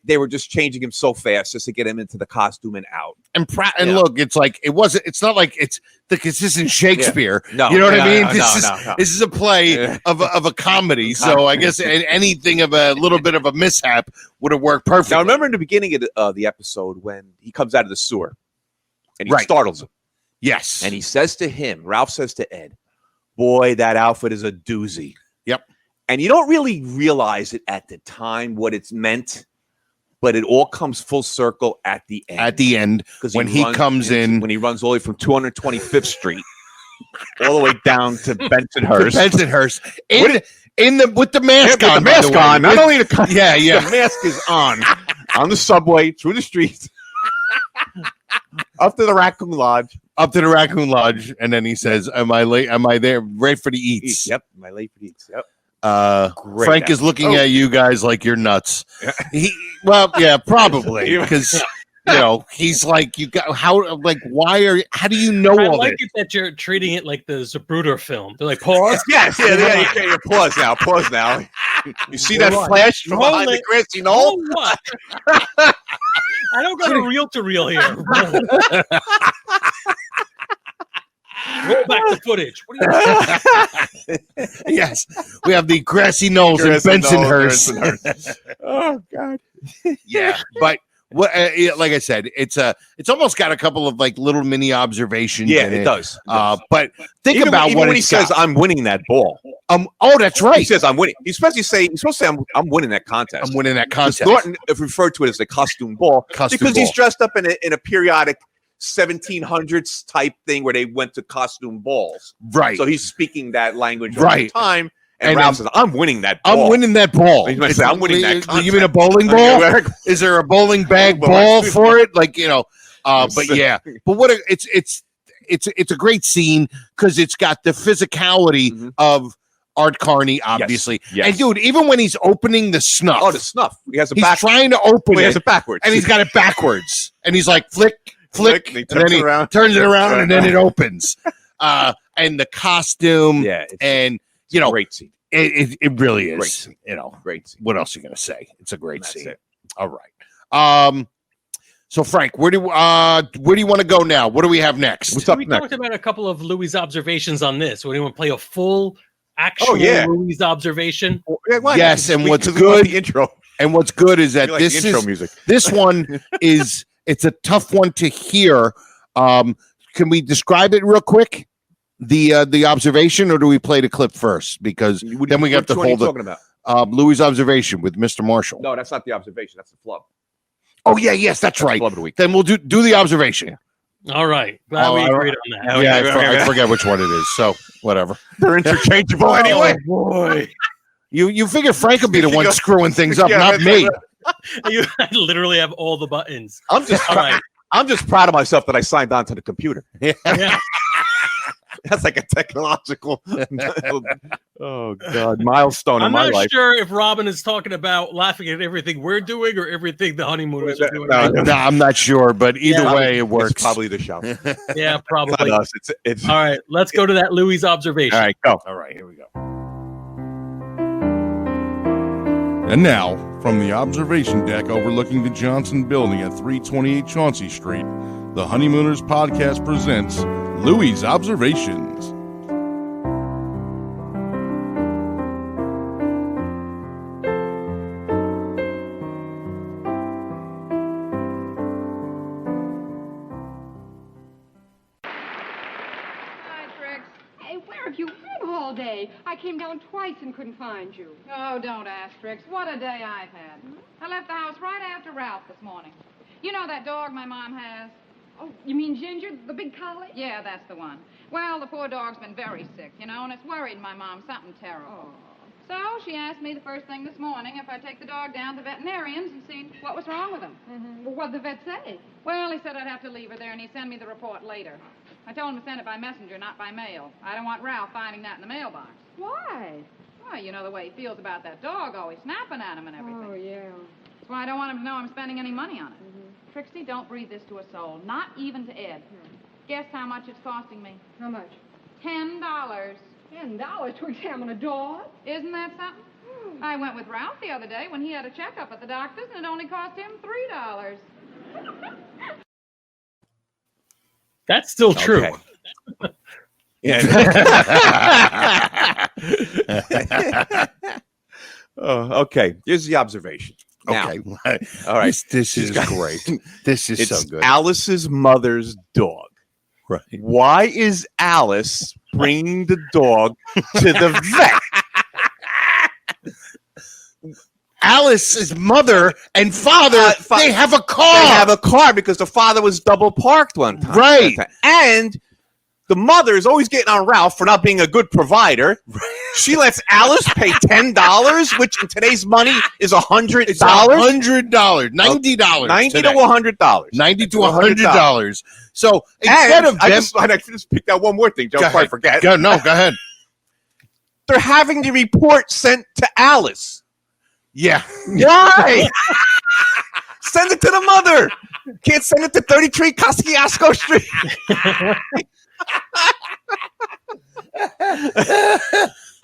Speaker 2: they were just changing him so fast just to get him into the costume and out.
Speaker 4: And look, it's like it's not like it's this isn't Shakespeare.
Speaker 2: Yeah. No,
Speaker 4: you know what I mean?
Speaker 2: No.
Speaker 4: This is a play of a comedy. So I guess anything of a little bit of a mishap would have worked perfectly.
Speaker 2: Now remember in the beginning of the episode when he comes out of the sewer and he startles him.
Speaker 4: Yes.
Speaker 2: And he says to him, Ralph says to Ed, boy, that outfit is a doozy.
Speaker 4: Yep.
Speaker 2: And you don't really realize it at the time what it's meant, but it all comes full circle at the end.
Speaker 4: At the end, when he comes in.
Speaker 2: When he runs all the way from 225th Street all the way down to Bensonhurst.
Speaker 4: With the mask on.
Speaker 2: With the mask on. Not only the
Speaker 4: the
Speaker 2: mask is on the subway, through the streets, up to the Raccoon Lodge.
Speaker 4: And then he says, am I late? Am I there? Ready for the eats?
Speaker 2: Yep. Am I late for the eats? Yep.
Speaker 4: Frank is looking at you guys like you're nuts. Probably because he's like, how do you know all
Speaker 5: like
Speaker 4: this?
Speaker 5: it that you're treating it like the Zapruder film. They're like, pause.
Speaker 2: Yes, yeah, pause now. You see that flash from behind the grassy knoll?
Speaker 5: What? I don't got a reel to reel here. Roll back the footage. What are you
Speaker 4: Yes, we have the grassy knolls in Bensonhurst.
Speaker 2: Oh God.
Speaker 4: Yeah, but what? Like I said, it's almost got a couple of like little mini observations.
Speaker 2: Yeah,
Speaker 4: in
Speaker 2: it does.
Speaker 4: But think
Speaker 2: even
Speaker 4: about
Speaker 2: when he says, "I'm winning that ball."
Speaker 4: Oh, that's right.
Speaker 2: He says, "I'm winning." He's supposed to say, "I'm winning that contest."
Speaker 4: I'm winning that contest.
Speaker 2: Norton referred to it as a costume ball because he's dressed up in a periodic 1700s type thing where they went to costume balls.
Speaker 4: Right.
Speaker 2: So he's speaking that language all
Speaker 4: right
Speaker 2: the time. And Ralph says, I'm winning that ball.
Speaker 4: I'm winning that ball.
Speaker 2: He's going to say, I'm winning that contest.
Speaker 4: You mean a bowling ball? Is there a bowling bag ball for it? Like, but yeah. But what it's a great scene because it's got the physicality of Art Carney, obviously.
Speaker 2: Yes.
Speaker 4: And dude, even when he's opening the snuff.
Speaker 2: Oh, the snuff. He's
Speaker 4: trying to open it.
Speaker 2: He has it backwards.
Speaker 4: And he's got it backwards. And he's like, flick.
Speaker 2: And
Speaker 4: then he turns it around and then it opens. And the costume.
Speaker 2: Yeah.
Speaker 4: And,
Speaker 2: great scene.
Speaker 4: It really is.
Speaker 2: Great scene. Great scene.
Speaker 4: What else are you going to say? It's a great scene. All right. So Frank, where do you want to go now? What do we have next?
Speaker 5: We talked about a couple of Louis' observations on this. What do you want to play a full actual Louis observation?
Speaker 4: Yes, and what's good the intro. And what's good is that this is music. This one is it's a tough one to hear. Can we describe it real quick? The observation, or do we play the clip first? Because then we got to hold it. Talking about Louis' observation with Mr. Marshall.
Speaker 2: No, that's not the observation. That's the flub.
Speaker 4: Oh yeah, yes, that's right.
Speaker 2: Flub of the week.
Speaker 4: Then we'll do the observation.
Speaker 5: All right, glad we agreed on that.
Speaker 4: Yeah, I forget which one it is. So whatever.
Speaker 2: They're interchangeable anyway.
Speaker 4: Boy, you figure Frank would be the one screwing things up, not me.
Speaker 5: I literally have all the buttons.
Speaker 2: I'm just proud of myself that I signed on to the computer.
Speaker 5: Yeah.
Speaker 2: That's like a technological milestone in
Speaker 5: I'm
Speaker 2: my
Speaker 5: not
Speaker 2: life.
Speaker 5: sure if Robin is talking about laughing at everything we're doing or everything the honeymooners are doing.
Speaker 4: No, I'm not sure, but either way, it works.
Speaker 2: It's probably the show.
Speaker 5: Yeah, probably.
Speaker 2: It's not us. It's
Speaker 5: All right, let's go to that Louis observation.
Speaker 2: all right. Go.
Speaker 4: All right, here we go.
Speaker 11: And now, from the observation deck overlooking the Johnson Building at 328 Chauncey Street, the Honeymooners podcast presents Louis' Observations.
Speaker 10: Hi, Trix. Hey, where have you been all day? I came down twice and couldn't find you. Oh, don't ask, Trix. What a day I've had. I left the house right after Ralph this morning. You know that dog my mom has? Oh, you mean Ginger, the big collie? Yeah, that's the one. Well, the poor dog's been very sick, and it's worried my mom something terrible. Oh. So she asked me the first thing this morning if I'd take the dog down to the veterinarian's and see what was wrong with him. Mm-hmm. Well, what'd the vet say? Well, he said I'd have to leave her there, and he'd send me the report later. I told him to send it by messenger, not by mail. I don't want Ralph finding that in the mailbox. Why? Well, you know the way he feels about that dog, always snapping at him and everything. Oh, yeah. That's why I don't want him to know I'm spending any money on it. Mm-hmm. Trixie, don't breathe this to a soul, not even to Ed. Guess how much it's costing me? How much? $10. $10 to examine a dog? Isn't that something? I went with Ralph the other day when he had a checkup at the doctor's, and it only cost him $3.
Speaker 5: That's still true.
Speaker 2: Okay. Yeah. Oh, okay. Here's the observation. Now,
Speaker 4: Okay.
Speaker 2: all right.
Speaker 4: This is great. This is so good.
Speaker 2: Alice's mother's dog.
Speaker 4: Right.
Speaker 2: Why is Alice bringing the dog to the vet?
Speaker 4: Alice's mother and father, they have a car.
Speaker 2: They have a car because the father was double parked one time.
Speaker 4: Right.
Speaker 2: And the mother is always getting on Ralph for not being a good provider. She lets Alice pay $10, which in today's money is $100.
Speaker 4: It's $100, $90.
Speaker 2: $90
Speaker 4: today.
Speaker 2: to $100.
Speaker 4: $90 to $100. So instead of
Speaker 2: I just picked out one more thing, Joe, before I forget.
Speaker 4: Go ahead.
Speaker 2: They're having the report sent to Alice.
Speaker 4: Yeah.
Speaker 2: Why? Send it to the mother. Can't send it to 33 Kosciuszko Street.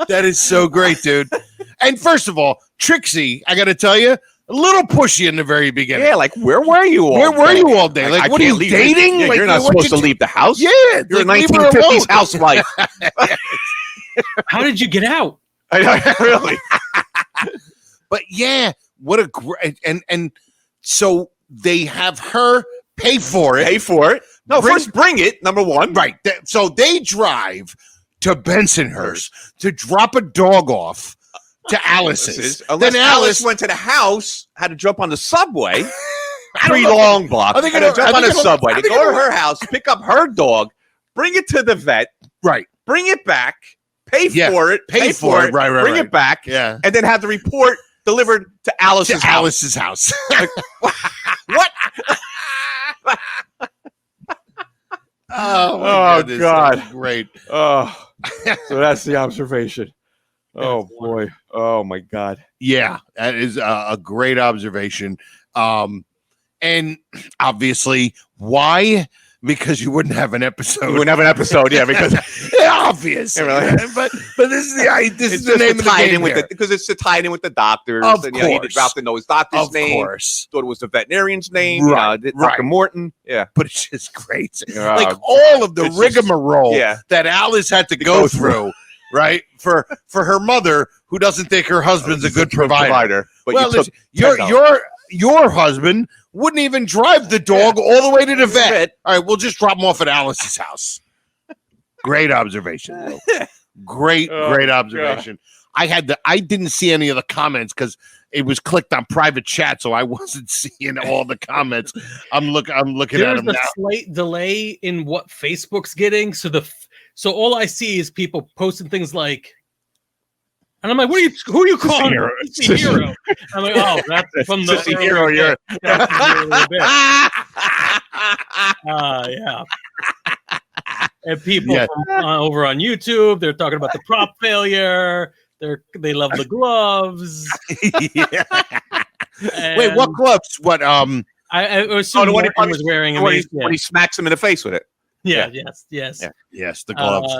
Speaker 4: That is so great, dude. And first of all, Trixie, I got to tell you, a little pushy in the very beginning.
Speaker 2: Yeah, like, where were you all
Speaker 4: Where
Speaker 2: day?
Speaker 4: were you all day? Like, what are you dating?
Speaker 2: Yeah,
Speaker 4: like,
Speaker 2: you're not supposed to leave the house.
Speaker 4: Yeah.
Speaker 2: You're
Speaker 4: like,
Speaker 2: a 1950s housewife.
Speaker 5: How did you get out?
Speaker 2: Really?
Speaker 4: But yeah, what a great and so they have her pay for it.
Speaker 2: Pay for it. No, first bring it, number one.
Speaker 4: Right. So they drive to Bensonhurst to drop a dog off to Alice's.
Speaker 2: Unless
Speaker 4: then
Speaker 2: Alice went to the house, had to jump on the subway. 3 long blocks. Had to jump on a subway to go to her house, pick up her dog, bring it to the vet.
Speaker 4: Right.
Speaker 2: Bring it back. Pay for it.
Speaker 4: Pay for it. Right.
Speaker 2: Bring it back.
Speaker 4: Yeah.
Speaker 2: And then have the report delivered to Alice's house.
Speaker 4: Alice's house.
Speaker 2: Like, what?
Speaker 4: Oh goodness,
Speaker 2: God.
Speaker 4: that's great.
Speaker 2: Oh, so that's the observation. Oh boy. Oh my God.
Speaker 4: Yeah, that is a great observation. And obviously, why? Because you wouldn't have an episode.
Speaker 2: You wouldn't have an episode, yeah, because
Speaker 4: obvious.
Speaker 2: Yeah, really.
Speaker 4: But this is the name of the game
Speaker 2: because it's to tie it in with the doctors.
Speaker 4: Of
Speaker 2: and,
Speaker 4: course.
Speaker 2: Ralph didn't know his doctor's name.
Speaker 4: Of course.
Speaker 2: Thought it was the veterinarian's name.
Speaker 4: Right.
Speaker 2: Dr. Morton. Yeah.
Speaker 4: But it's just great. Like all of the rigmarole that Alice had to go through, right? For her mother, who doesn't think her husband's a good provider.
Speaker 2: But
Speaker 4: well, listen, your husband wouldn't even drive the dog all the way to the vet. All right, we'll just drop him off at Alice's house. Great observation, Will. Great observation. God. I didn't see any of the comments because it was clicked on private chat, so I wasn't seeing all the comments. I'm looking at them now.
Speaker 5: There's a slight delay in what Facebook's getting, so all I see is people posting things like, and I'm like, who are you calling? Sissy Hero. I'm like, oh, that's from the
Speaker 2: Sissy Hero. Yeah.
Speaker 5: Yeah. And people from, over on YouTube, they're talking about the prop failure. They love the gloves.
Speaker 4: Wait, what gloves? What?
Speaker 5: I assume Martin was wearing
Speaker 2: when he smacks him in the face with it.
Speaker 5: Yes.
Speaker 4: Yes, the gloves.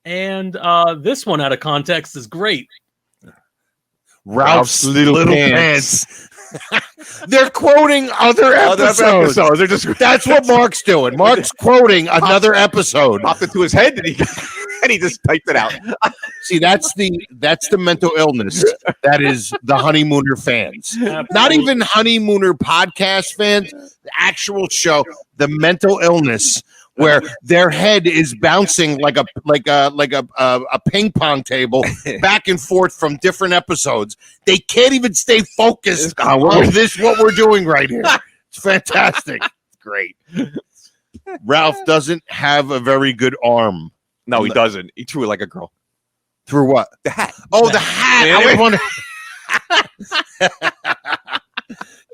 Speaker 5: And this one out of context is great.
Speaker 4: Ralph's little pants. They're quoting other episodes.
Speaker 2: They're just
Speaker 4: that's what Mark's doing. Mark's quoting another episode.
Speaker 2: Popped into his head and he just typed it out.
Speaker 4: See, that's the mental illness. That is the Honeymooner fans. Not even Honeymooner podcast fans. The actual show, the mental illness where their head is bouncing like a ping pong table back and forth from different episodes. They can't even stay focused on what we're doing right here. It's fantastic. Great. Ralph doesn't have a very good arm.
Speaker 2: No, he doesn't. He threw it like a girl.
Speaker 4: Through what?
Speaker 2: The hat.
Speaker 4: Oh, the hat.
Speaker 2: Yeah.
Speaker 4: I was wondering.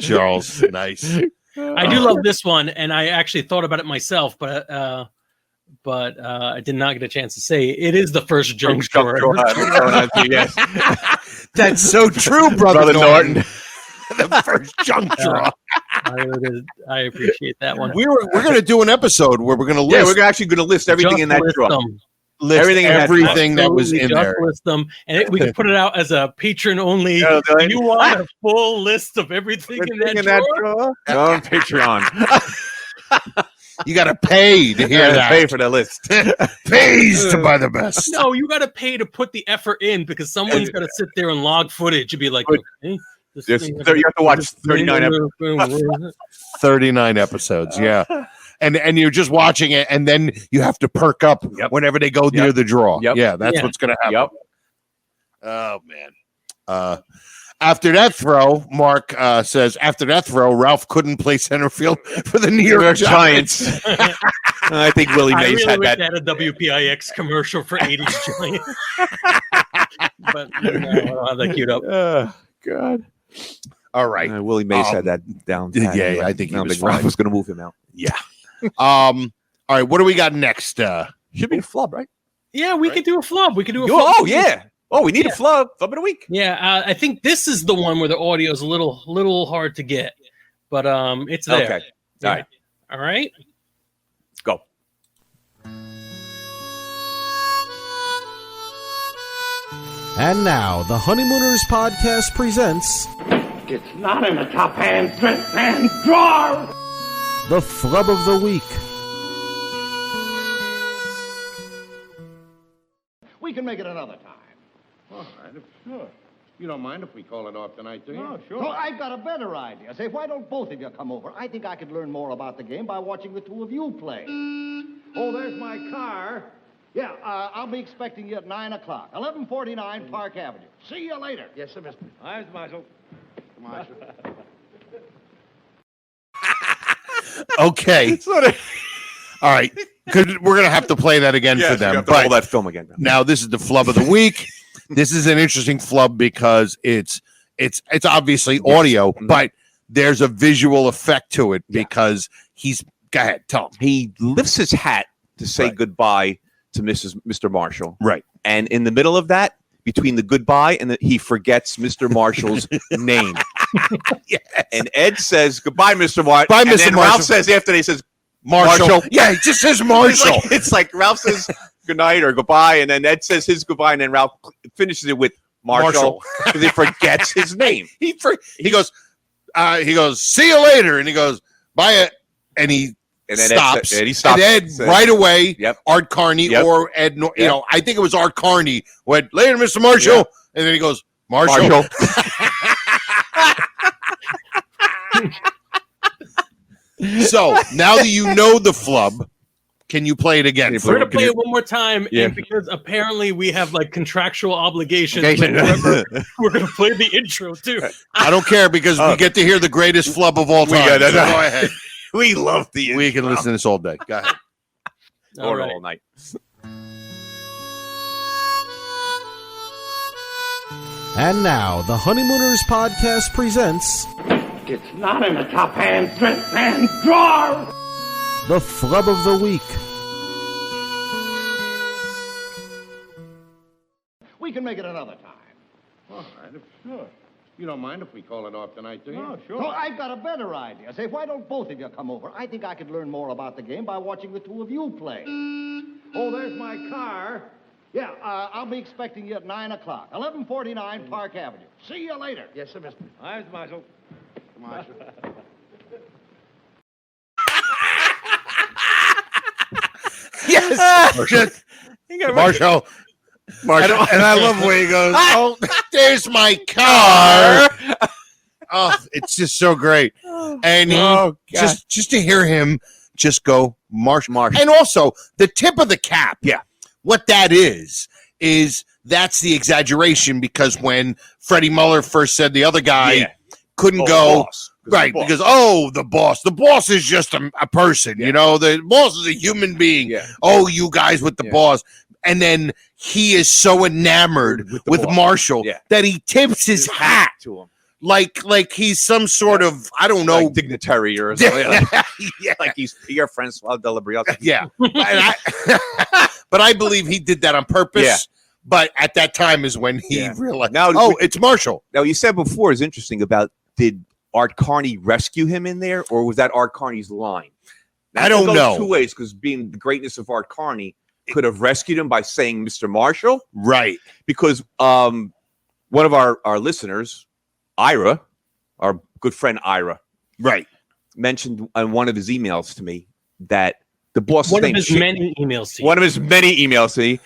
Speaker 4: Charles, nice.
Speaker 5: I do love this one, and I actually thought about it myself, but I did not get a chance to say it is the first junk drawer.
Speaker 2: Yes.
Speaker 4: That's so true, brother Norton. The first junk drawer.
Speaker 5: I appreciate that one.
Speaker 4: We're going to do an episode where we're going to list.
Speaker 2: Yeah, we're actually going to list everything in that drawer.
Speaker 4: List everything that was in there.
Speaker 5: List them, and we can put it out as a patron only. You want a full list of everything in that drawer?
Speaker 2: No, on Patreon.
Speaker 4: You got to pay to hear that.
Speaker 2: Pay for the list.
Speaker 4: Pays to buy the best.
Speaker 5: No, you got to pay to put the effort in because someone's got to sit there and log footage and be like, okay,
Speaker 2: you have to watch 39 episodes.
Speaker 4: 39 episodes, yeah. And you're just watching it, and then you have to perk up whenever they go near the draw. Yeah, that's what's going to happen. Oh, man. After that throw, Mark says, after that throw, Ralph couldn't play center field for the New York Giants.
Speaker 2: I think Willie Mays had that.
Speaker 5: Had a WPIX commercial for 80s Giants. But I don't have that queued up.
Speaker 2: God.
Speaker 4: All right.
Speaker 2: Willie Mays had that down.
Speaker 4: Yeah, I think he was
Speaker 2: Ralph was going to move him out.
Speaker 4: Yeah. All right, what do we got next?
Speaker 2: Should be a flub, right?
Speaker 5: Yeah, we could do a flub. We could do a flub.
Speaker 2: Oh, yeah. Oh, we need a flub of the week.
Speaker 5: Yeah, I think this is the one where the audio is a little hard to get, but it's there.
Speaker 2: Okay.
Speaker 5: All right. All right.
Speaker 2: Let's go.
Speaker 3: And now, the Honeymooners podcast presents...
Speaker 7: It's not in the top hand drawer!
Speaker 3: The Flub of the Week.
Speaker 7: We can make it another time. All right, sure. You don't mind if we call it off tonight, do you?
Speaker 1: No, sure.
Speaker 12: So I've got a better idea. Say, why don't both of you come over? I think I could learn more about the game by watching the two of you play.
Speaker 7: Oh, there's my car.
Speaker 12: Yeah, I'll be expecting you at 9 o'clock. 1149 Park Avenue. See you later.
Speaker 7: Yes, sir, mister.
Speaker 1: Hi, Mr. Marshall.
Speaker 7: Marshall.
Speaker 4: Okay. All right. We're going to have to play that again for them.
Speaker 2: But all that film again.
Speaker 4: Now, this is the flub of the week. This is an interesting flub because it's obviously audio, but there's a visual effect to it because go ahead, tell him.
Speaker 2: He lifts his hat to say goodbye to Mr. Marshall.
Speaker 4: Right.
Speaker 2: And in the middle of that, between the goodbye and he forgets Mr. Marshall's name.
Speaker 4: Yes.
Speaker 2: And Ed says, goodbye, Mr. Marshall.
Speaker 4: Bye,
Speaker 2: and
Speaker 4: Mr.
Speaker 2: then
Speaker 4: Marshall.
Speaker 2: Ralph says after he says,
Speaker 4: Marshall. Yeah, he just says Marshall.
Speaker 2: It's like Ralph says good night or goodbye, and then Ed says his goodbye, and then Ralph finishes it with Marshall because he forgets his name.
Speaker 4: He goes, see you later, and he goes, bye, Ed. And he stops.
Speaker 2: And Ed
Speaker 4: says, right away,
Speaker 2: yep.
Speaker 4: Art Carney
Speaker 2: Yep.
Speaker 4: or Ed, I think it was Art Carney went, later, Mr. Marshall. Yep. And then he goes, Marshall. So now that you know the flub, can you play it again?
Speaker 5: We're going to play it one more time, and because apparently we have like contractual obligations. We're going to play the intro too.
Speaker 4: I don't care because we get to hear the greatest flub of all time. So go ahead.
Speaker 2: We love the intro.
Speaker 4: We can listen to this all day. Go ahead.
Speaker 2: All night.
Speaker 3: And now, the Honeymooners podcast presents...
Speaker 7: It's not in the top hand drawer!
Speaker 3: The Flub of the Week.
Speaker 12: We can make it another time.
Speaker 7: All right, sure. You don't mind if we call it off tonight, do you?
Speaker 12: No, sure. So I've got a better idea. Say, why don't both of you come over? I think I could learn more about the game by watching the two of you play. Oh, there's my car. Yeah, I'll be expecting you at 9 o'clock. 1149 Park Avenue. See you later.
Speaker 7: Yes, sir, mister.
Speaker 1: Hi, Mr. Marshall.
Speaker 7: Marshall.
Speaker 4: Yes. Marshall. And I love the way he goes, oh, there's my car. Oh, it's just so great. And just to hear him just go, Marsh. And also, the tip of the cap.
Speaker 2: Yeah.
Speaker 4: What that is that's the exaggeration, because when Freddie Muller first said the other guy couldn't go, right, because, the boss is just a person, you know, the boss is a human being. Yeah. Oh, you guys with the boss. And then he is so enamored with Marshall that he tips his hat to him. Like he's some sort of, I don't know,
Speaker 2: like dignitary or something. Like he's your Francois Delabriere.
Speaker 4: Yeah. But I believe he did that on purpose. Yeah. But at that time is when he realized, it's Marshall.
Speaker 2: Now, you said before is interesting about, did Art Carney rescue him in there, or was that Art Carney's line? Now,
Speaker 4: I don't know.
Speaker 2: Two ways, because being the greatness of Art Carney could have rescued him by saying Mr. Marshall.
Speaker 4: Right.
Speaker 2: Because one of our listeners, Ira, our good friend Ira,
Speaker 4: right,
Speaker 2: mentioned on one of his emails to me that the boss
Speaker 5: one of his many emails to you.
Speaker 2: One of his many emails to me.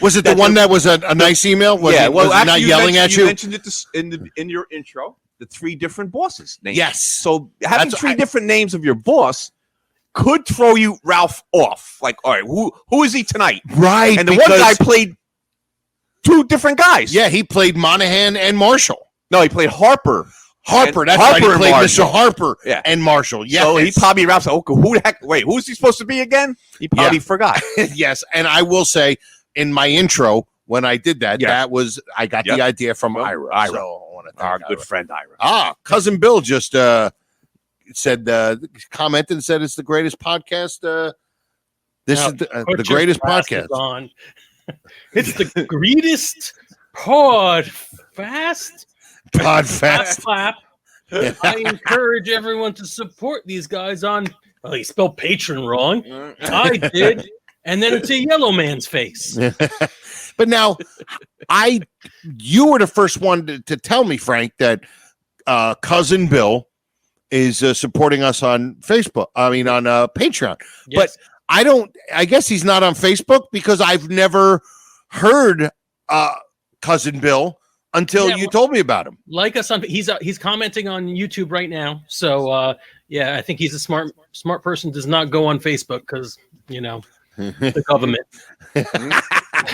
Speaker 4: Was it the one that was a nice email? Was he not yelling at you?
Speaker 2: You mentioned it in your intro, the three different bosses' names.
Speaker 4: Yes.
Speaker 2: So having three different names of your boss could throw you Ralph off. Like, all right, who is he tonight?
Speaker 4: Right.
Speaker 2: And the one guy played two different guys.
Speaker 4: Yeah, he played Monahan and Marshall.
Speaker 2: No, he played Harper.
Speaker 4: That's right. He played Mr. Harper and Marshall. Yeah.
Speaker 2: So he probably Ralph said, okay, who the heck? Wait, who's he supposed to be again? He probably forgot.
Speaker 4: Yes. And I will say, in my intro, when I did that, I got the idea from Ira. So I want to thank
Speaker 2: our good friend Ira.
Speaker 4: Cousin Bill just said, commented and said it's the greatest podcast. This is the greatest podcast.
Speaker 5: It's the greatest podcast. Clap. I encourage everyone to support these guys on. Well, he spelled patron wrong. I did. And then it's a yellow man's face.
Speaker 4: But now, you were the first one to tell me, Frank, that Cousin Bill is supporting us on Facebook. I mean, on Patreon. Yes. But I guess he's not on Facebook because I've never heard Cousin Bill until you told me about him.
Speaker 5: Like us on, he's commenting on YouTube right now. So I think he's a smart person. Does not go on Facebook because the government.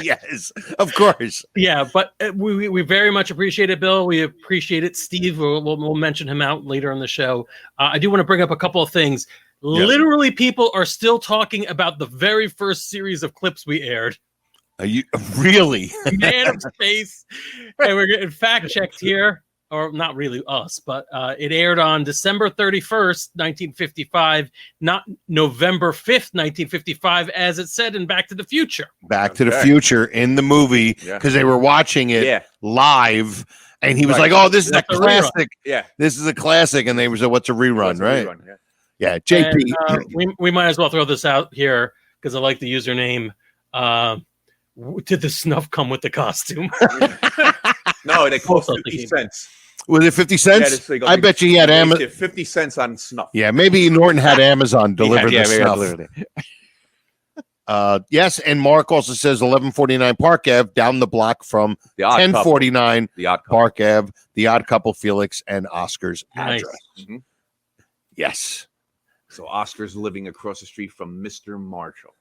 Speaker 4: Yes, of course.
Speaker 5: Yeah, but we very much appreciate it, Bill. We appreciate it, Steve. We'll mention him out later on the show. I do want to bring up a couple of things. Yes. Literally, people are still talking about the very first series of clips we aired.
Speaker 4: Are you really?
Speaker 5: Man of Space. And we're getting fact checked here, or not really us, but it aired on December 31st, 1955, not November 5th, 1955, as it said in Back to the Future.
Speaker 4: Back to the Future in the movie, because they were watching it live, and he was like, "Oh, this is a classic. This is a classic," and they were like, "What's a rerun?" Right? Yeah, JP.
Speaker 5: And, we might as well throw this out here because I like the username. Did the snuff come with the costume?
Speaker 2: No, they cost 50 cents.
Speaker 4: Was it 50 cents?
Speaker 2: Yeah,
Speaker 4: I bet you he had Amazon.
Speaker 2: 50 cents on snuff.
Speaker 4: Yeah, maybe Norton had Amazon deliver the snuff. Yes, and Mark also says 1149 Park Ave, down the block from 1049 Park Ave, the Odd Couple, Felix and Oscar's address.
Speaker 2: Mm-hmm.
Speaker 4: Yes.
Speaker 2: So Oscar's living across the street from Mr. Marshall.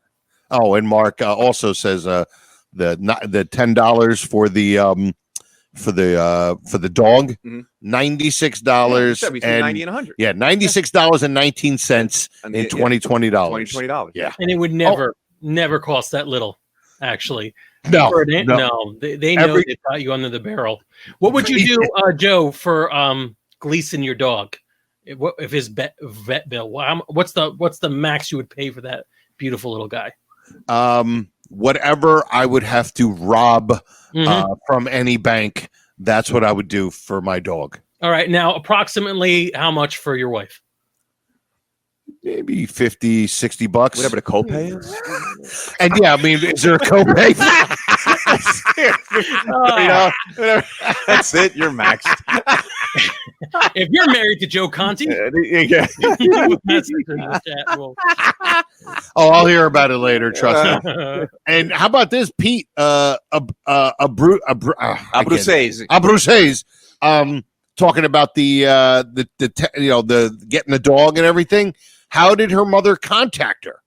Speaker 4: Oh, and Mark also says the $10 for the dog, $96
Speaker 2: between 90 and 100.
Speaker 4: Yeah, $96.19 in 2020 dollars. Yeah,
Speaker 5: and it would never cost that little. Actually,
Speaker 4: no.
Speaker 5: They know they got you under the barrel. What would you do, Joe, for Gleason, your dog? If his vet bill? What's the max you would pay for that beautiful little guy?
Speaker 4: whatever I would have to rob from any bank, that's what I would do for my dog.
Speaker 5: All right. Now, approximately how much for your wife?
Speaker 4: Maybe $50-$60.
Speaker 2: Whatever the copay is.
Speaker 4: And yeah, I mean, is there a copay?
Speaker 2: That's it. You're maxed.
Speaker 5: If you're married to Joe Conti,
Speaker 4: I'll hear about it later. Trust me. And how about this, Pete? Abruzzese. Talking about the getting the dog and everything. How did her mother contact her?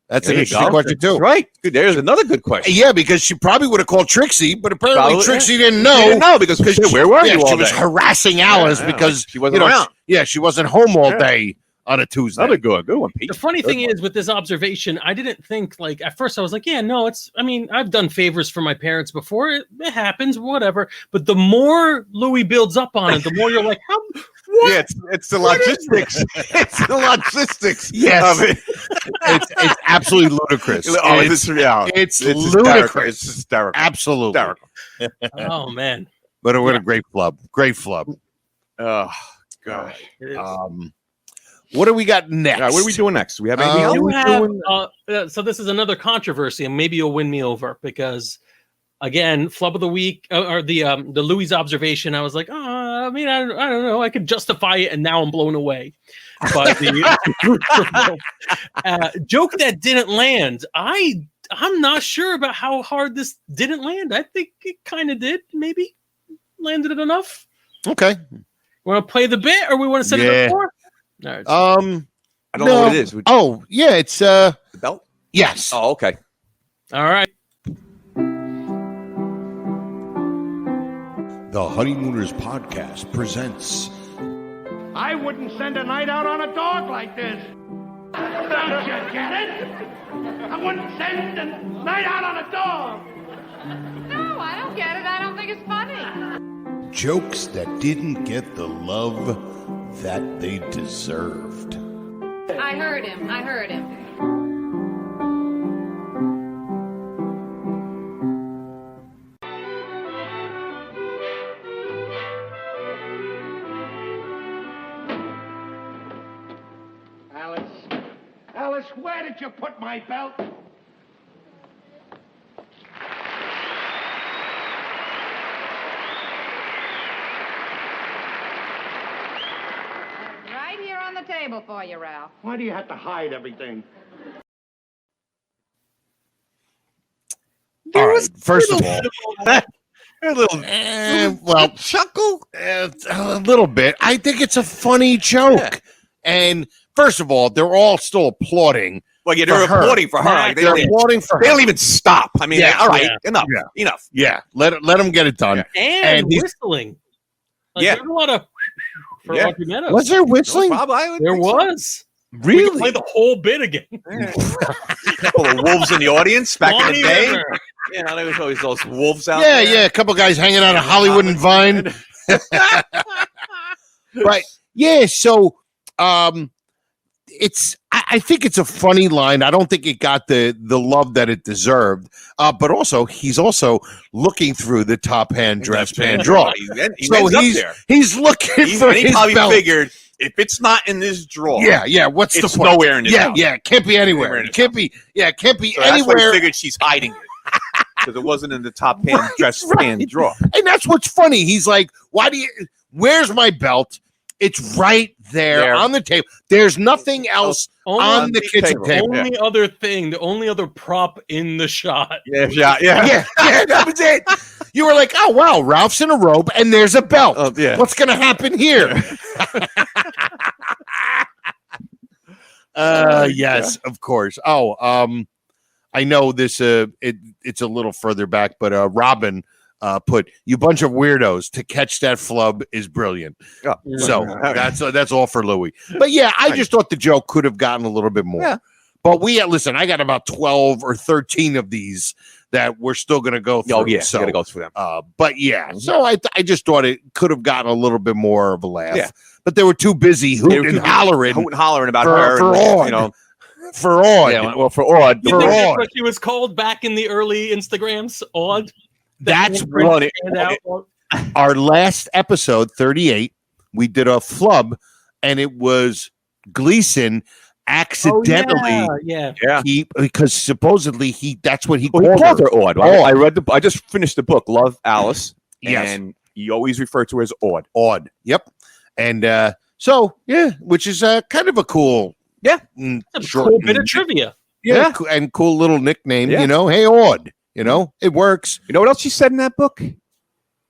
Speaker 4: That's an interesting question too.
Speaker 2: Right. Good. There's another good question.
Speaker 4: Yeah, because she probably would have called Trixie, but apparently Trixie didn't know.
Speaker 2: She didn't know because where were you all
Speaker 4: She
Speaker 2: day?
Speaker 4: was harassing Alice because
Speaker 2: she wasn't around.
Speaker 4: She wasn't home all day on a Tuesday.
Speaker 2: Another good one, Pete.
Speaker 5: The funny thing is with this observation, I didn't think like at first I was like, yeah, no, I've done favors for my parents before. It happens, whatever. But the more Louis builds up on it, the more you're like, how? What?
Speaker 2: Yeah, it's the logistics. It's the logistics
Speaker 4: yes.
Speaker 2: of it.
Speaker 4: It's absolutely ludicrous.
Speaker 2: Oh, it's reality.
Speaker 4: It's
Speaker 2: ludicrous. It's hysterical.
Speaker 4: Absolutely.
Speaker 2: Hysterical.
Speaker 5: Oh, man.
Speaker 4: But what a great flub. Great flub.
Speaker 2: Oh, gosh.
Speaker 4: What do we got next?
Speaker 2: What are we doing next? Do we have anything else?
Speaker 5: So this is another controversy, and maybe you'll win me over because, again, flub of the week or the Louis observation. I was like, I don't know. I could justify it, and now I'm blown away. But the joke that didn't land, I'm not sure about how hard this didn't land. I think it kind of did. Maybe landed it enough.
Speaker 4: Okay.
Speaker 5: Want to play the bit, or we want to set it up for? All right.
Speaker 2: I don't know what it is.
Speaker 4: Oh, yeah, it's
Speaker 2: the belt.
Speaker 4: Yes.
Speaker 2: Oh, okay.
Speaker 5: All right.
Speaker 3: The Honeymooners podcast presents.
Speaker 7: I wouldn't send a night out on a dog like this. Don't you get it? I wouldn't send a night out on a dog.
Speaker 10: No, I don't get it. I don't think it's funny.
Speaker 3: Jokes that didn't get the love that they deserved.
Speaker 10: I heard him.
Speaker 7: Alice, where did you put my belt?
Speaker 10: Right here on the table for you, Ralph.
Speaker 7: Why do you have to hide everything?
Speaker 4: All right. First of all,
Speaker 2: a little chuckle.
Speaker 4: A little bit. I think it's a funny joke. Yeah. And first of all, they're all still applauding.
Speaker 2: Well, yeah, they're applauding for her. Like,
Speaker 4: they're applauding for her.
Speaker 2: They don't even stop. I mean, all right, enough.
Speaker 4: Yeah, let them get it done.
Speaker 5: Yeah. And whistling. There's a lot of for Audrey Meadows.
Speaker 4: Was there whistling?
Speaker 5: No, there was.
Speaker 4: Really?
Speaker 5: We can play the whole bit again.
Speaker 2: A couple of wolves in the audience back in the day. There was always those wolves out there.
Speaker 4: Yeah, a couple guys hanging out of Hollywood and Vine. But yeah, so I think it's a funny line. I don't think it got the love that it deserved. But also, he's also looking through the top hand dress pan drawer. He's looking for his
Speaker 2: probably
Speaker 4: belt.
Speaker 2: Figured if it's not in this drawer,
Speaker 4: what's the point?
Speaker 2: It's nowhere in this house.
Speaker 4: It can't be anywhere. It can't be
Speaker 2: so
Speaker 4: anywhere.
Speaker 2: That's why he figured she's hiding it because it wasn't in the top hand dress pan drawer.
Speaker 4: And that's what's funny. He's like, where's my belt? It's right there on the table. There's nothing else on the kitchen table.
Speaker 5: The only other prop in the shot.
Speaker 4: Yeah, that was it. You were like, oh, wow, Ralph's in a robe and there's a belt. What's going to happen here? Yes, of course. I know this. It's a little further back, but Robin put, "You bunch of weirdos, to catch that flub is brilliant." So that's all for Louis. But yeah, I just thought the joke could have gotten a little bit more. Yeah. But listen, I got about 12 or 13 of these that we're still going to go through.
Speaker 2: Oh yeah, so got to go through them.
Speaker 4: But yeah, so I just thought it could have gotten a little bit more of a laugh. Yeah. But they were too busy hooting and hollering
Speaker 2: about her.
Speaker 4: For all. For Odd.
Speaker 2: Yeah, well, for Odd.
Speaker 5: You think that's what she was called back in the early Instagrams? Odd.
Speaker 4: That's
Speaker 5: one.
Speaker 4: Our last episode, 38, we did a flub, and it was Gleason accidentally.
Speaker 5: Yeah.
Speaker 4: Because supposedly that's what he
Speaker 2: Well,
Speaker 4: called
Speaker 2: he called her Odd. I
Speaker 4: Odd.
Speaker 2: read I just finished the book, Love Alice.
Speaker 4: Yes.
Speaker 2: And you always refer to her as Odd.
Speaker 4: Odd. Yep. And which is kind of a cool.
Speaker 2: Yeah.
Speaker 5: Cool bit of trivia.
Speaker 4: Yeah. And cool little nickname,
Speaker 2: Yeah.
Speaker 4: Hey, Odd. It works.
Speaker 2: You know what else she said in that book?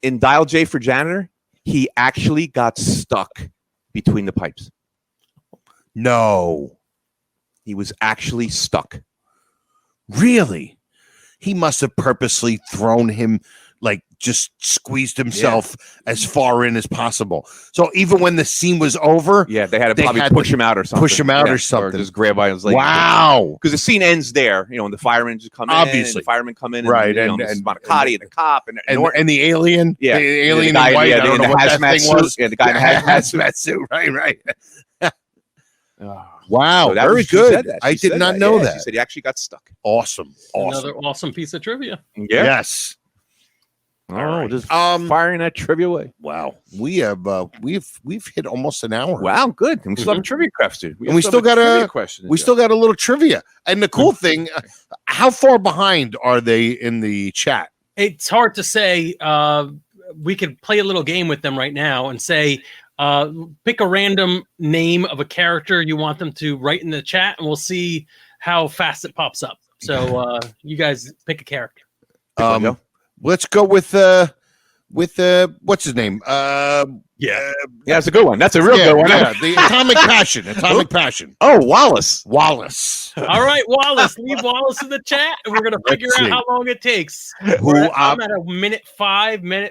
Speaker 2: In Dial J for Janitor, he actually got stuck between the pipes.
Speaker 4: No.
Speaker 2: He was actually stuck.
Speaker 4: Really? He must have purposely thrown him, just squeezed himself as far in as possible. So even when the scene was over,
Speaker 2: they had to probably push him out or something.
Speaker 4: Push him out or something.
Speaker 2: Or just grab by his leg.
Speaker 4: Wow.
Speaker 2: Because the scene ends there, and the firemen just come in.
Speaker 4: Obviously.
Speaker 2: And the firemen come in.
Speaker 4: Right.
Speaker 2: And Monicati and the cop.
Speaker 4: And the alien.
Speaker 2: Yeah.
Speaker 4: The alien
Speaker 2: the guy,
Speaker 4: in white.
Speaker 2: yeah,
Speaker 4: I don't know what that
Speaker 2: hazmat
Speaker 4: thing
Speaker 2: suit.
Speaker 4: was.
Speaker 2: Yeah, the guy in the hazmat
Speaker 4: suit. Right.
Speaker 2: Oh,
Speaker 4: wow.
Speaker 2: so that
Speaker 4: very
Speaker 2: was, she
Speaker 4: good.
Speaker 2: said that.
Speaker 4: I
Speaker 2: She
Speaker 4: did
Speaker 2: said
Speaker 4: not know that.
Speaker 2: She said he actually got stuck.
Speaker 4: Awesome.
Speaker 5: Another awesome piece of trivia.
Speaker 2: Yeah.
Speaker 4: Yes.
Speaker 2: Oh, just firing that trivia away.
Speaker 4: Wow. We have we've hit almost an hour.
Speaker 2: Wow, good. And we still have a trivia question.
Speaker 4: And we still got a little trivia. And the cool thing, how far behind are they in the chat?
Speaker 5: It's hard to say. We could play a little game with them right now and say, pick a random name of a character you want them to write in the chat, and we'll see how fast it pops up. So you guys pick a character.
Speaker 4: Let's go with what's his name?
Speaker 2: Yeah, it's a good one. That's a real good one.
Speaker 4: Yeah, the Atomic Passion. Atomic Passion.
Speaker 2: Oh, Wallace.
Speaker 5: All right, Wallace. Leave Wallace in the chat, and we're gonna figure out how long it takes. I'm at a minute five and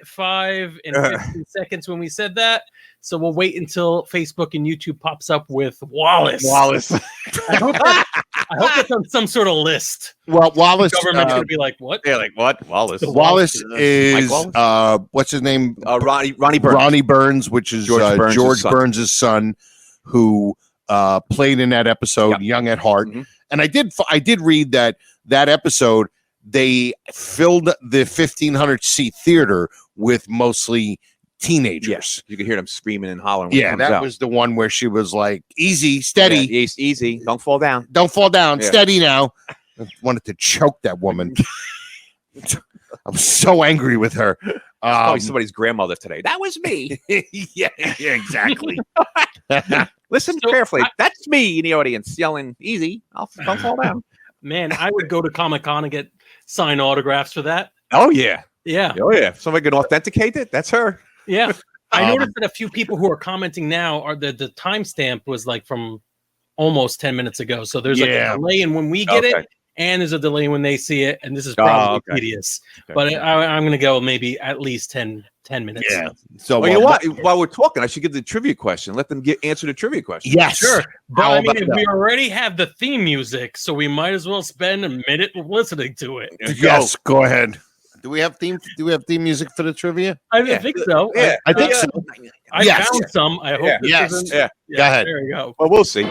Speaker 5: 15 seconds when we said that. So we'll wait until Facebook and YouTube pops up with Wallace. I hope that's on some sort of list.
Speaker 4: Well, Wallace.
Speaker 5: The government's gonna be like, what?
Speaker 2: Yeah, like what? Wallace.
Speaker 4: Wallace is what's his name?
Speaker 2: Ronnie Burns.
Speaker 4: Ronnie Burns, which is George Burns' son, who played in that episode, Young at Heart.
Speaker 2: Mm-hmm.
Speaker 4: And I did read that episode they filled the 1,500 seat theater with mostly teenagers.
Speaker 2: Yes, you could hear them screaming and hollering. When
Speaker 4: Yeah, that was the one where she was like, "Easy, steady,
Speaker 2: easy, don't fall down,
Speaker 4: steady now." I wanted to choke that woman. I'm so angry with her.
Speaker 2: Probably somebody's grandmother today. That was me.
Speaker 4: yeah, exactly.
Speaker 2: Listen carefully. That's me in the audience yelling, "Easy, don't fall down."
Speaker 5: Man, I would go to Comic-Con and get signed autographs for that.
Speaker 2: Oh yeah.
Speaker 5: Yeah.
Speaker 2: Oh yeah. If somebody can authenticate it, that's her.
Speaker 5: Yeah. I noticed that a few people who are commenting now are the timestamp was like from almost 10 minutes ago. So there's like a delay in when we get it, and there's a delay when they see it, and this is probably tedious. Okay. But I'm going to go maybe at least 10 minutes.
Speaker 4: Yeah. So
Speaker 2: you know what? While we're talking, I should give the trivia question. Let them answer the trivia question.
Speaker 4: Yes,
Speaker 5: sure. But I mean, we already have the theme music, so we might as well spend a minute listening to it.
Speaker 4: Yes, go ahead. Do we have theme music for the trivia?
Speaker 5: I think so.
Speaker 2: Yeah,
Speaker 4: I think so.
Speaker 5: I found some. I hope.
Speaker 2: Yes.
Speaker 5: Yeah.
Speaker 4: Go ahead.
Speaker 5: There you go.
Speaker 2: Well, we'll see.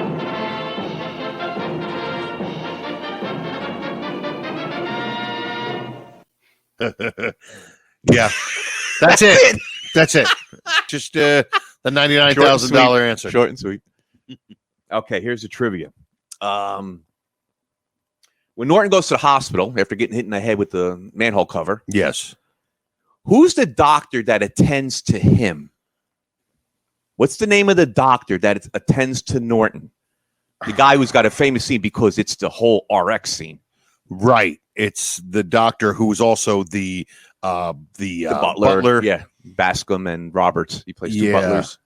Speaker 4: Yeah, that's it. That's it. Just the $99,000 answer.
Speaker 2: Short and sweet. Okay, here's the trivia. When Norton goes to the hospital after getting hit in the head with the manhole cover,
Speaker 4: yes,
Speaker 2: who's the doctor that attends to him? What's the name of the doctor that attends to Norton? The guy who's got a famous scene because it's the whole RX scene.
Speaker 4: Right. It's the doctor who's also the butler.
Speaker 2: Yeah, Bascom and Roberts. He plays two butlers.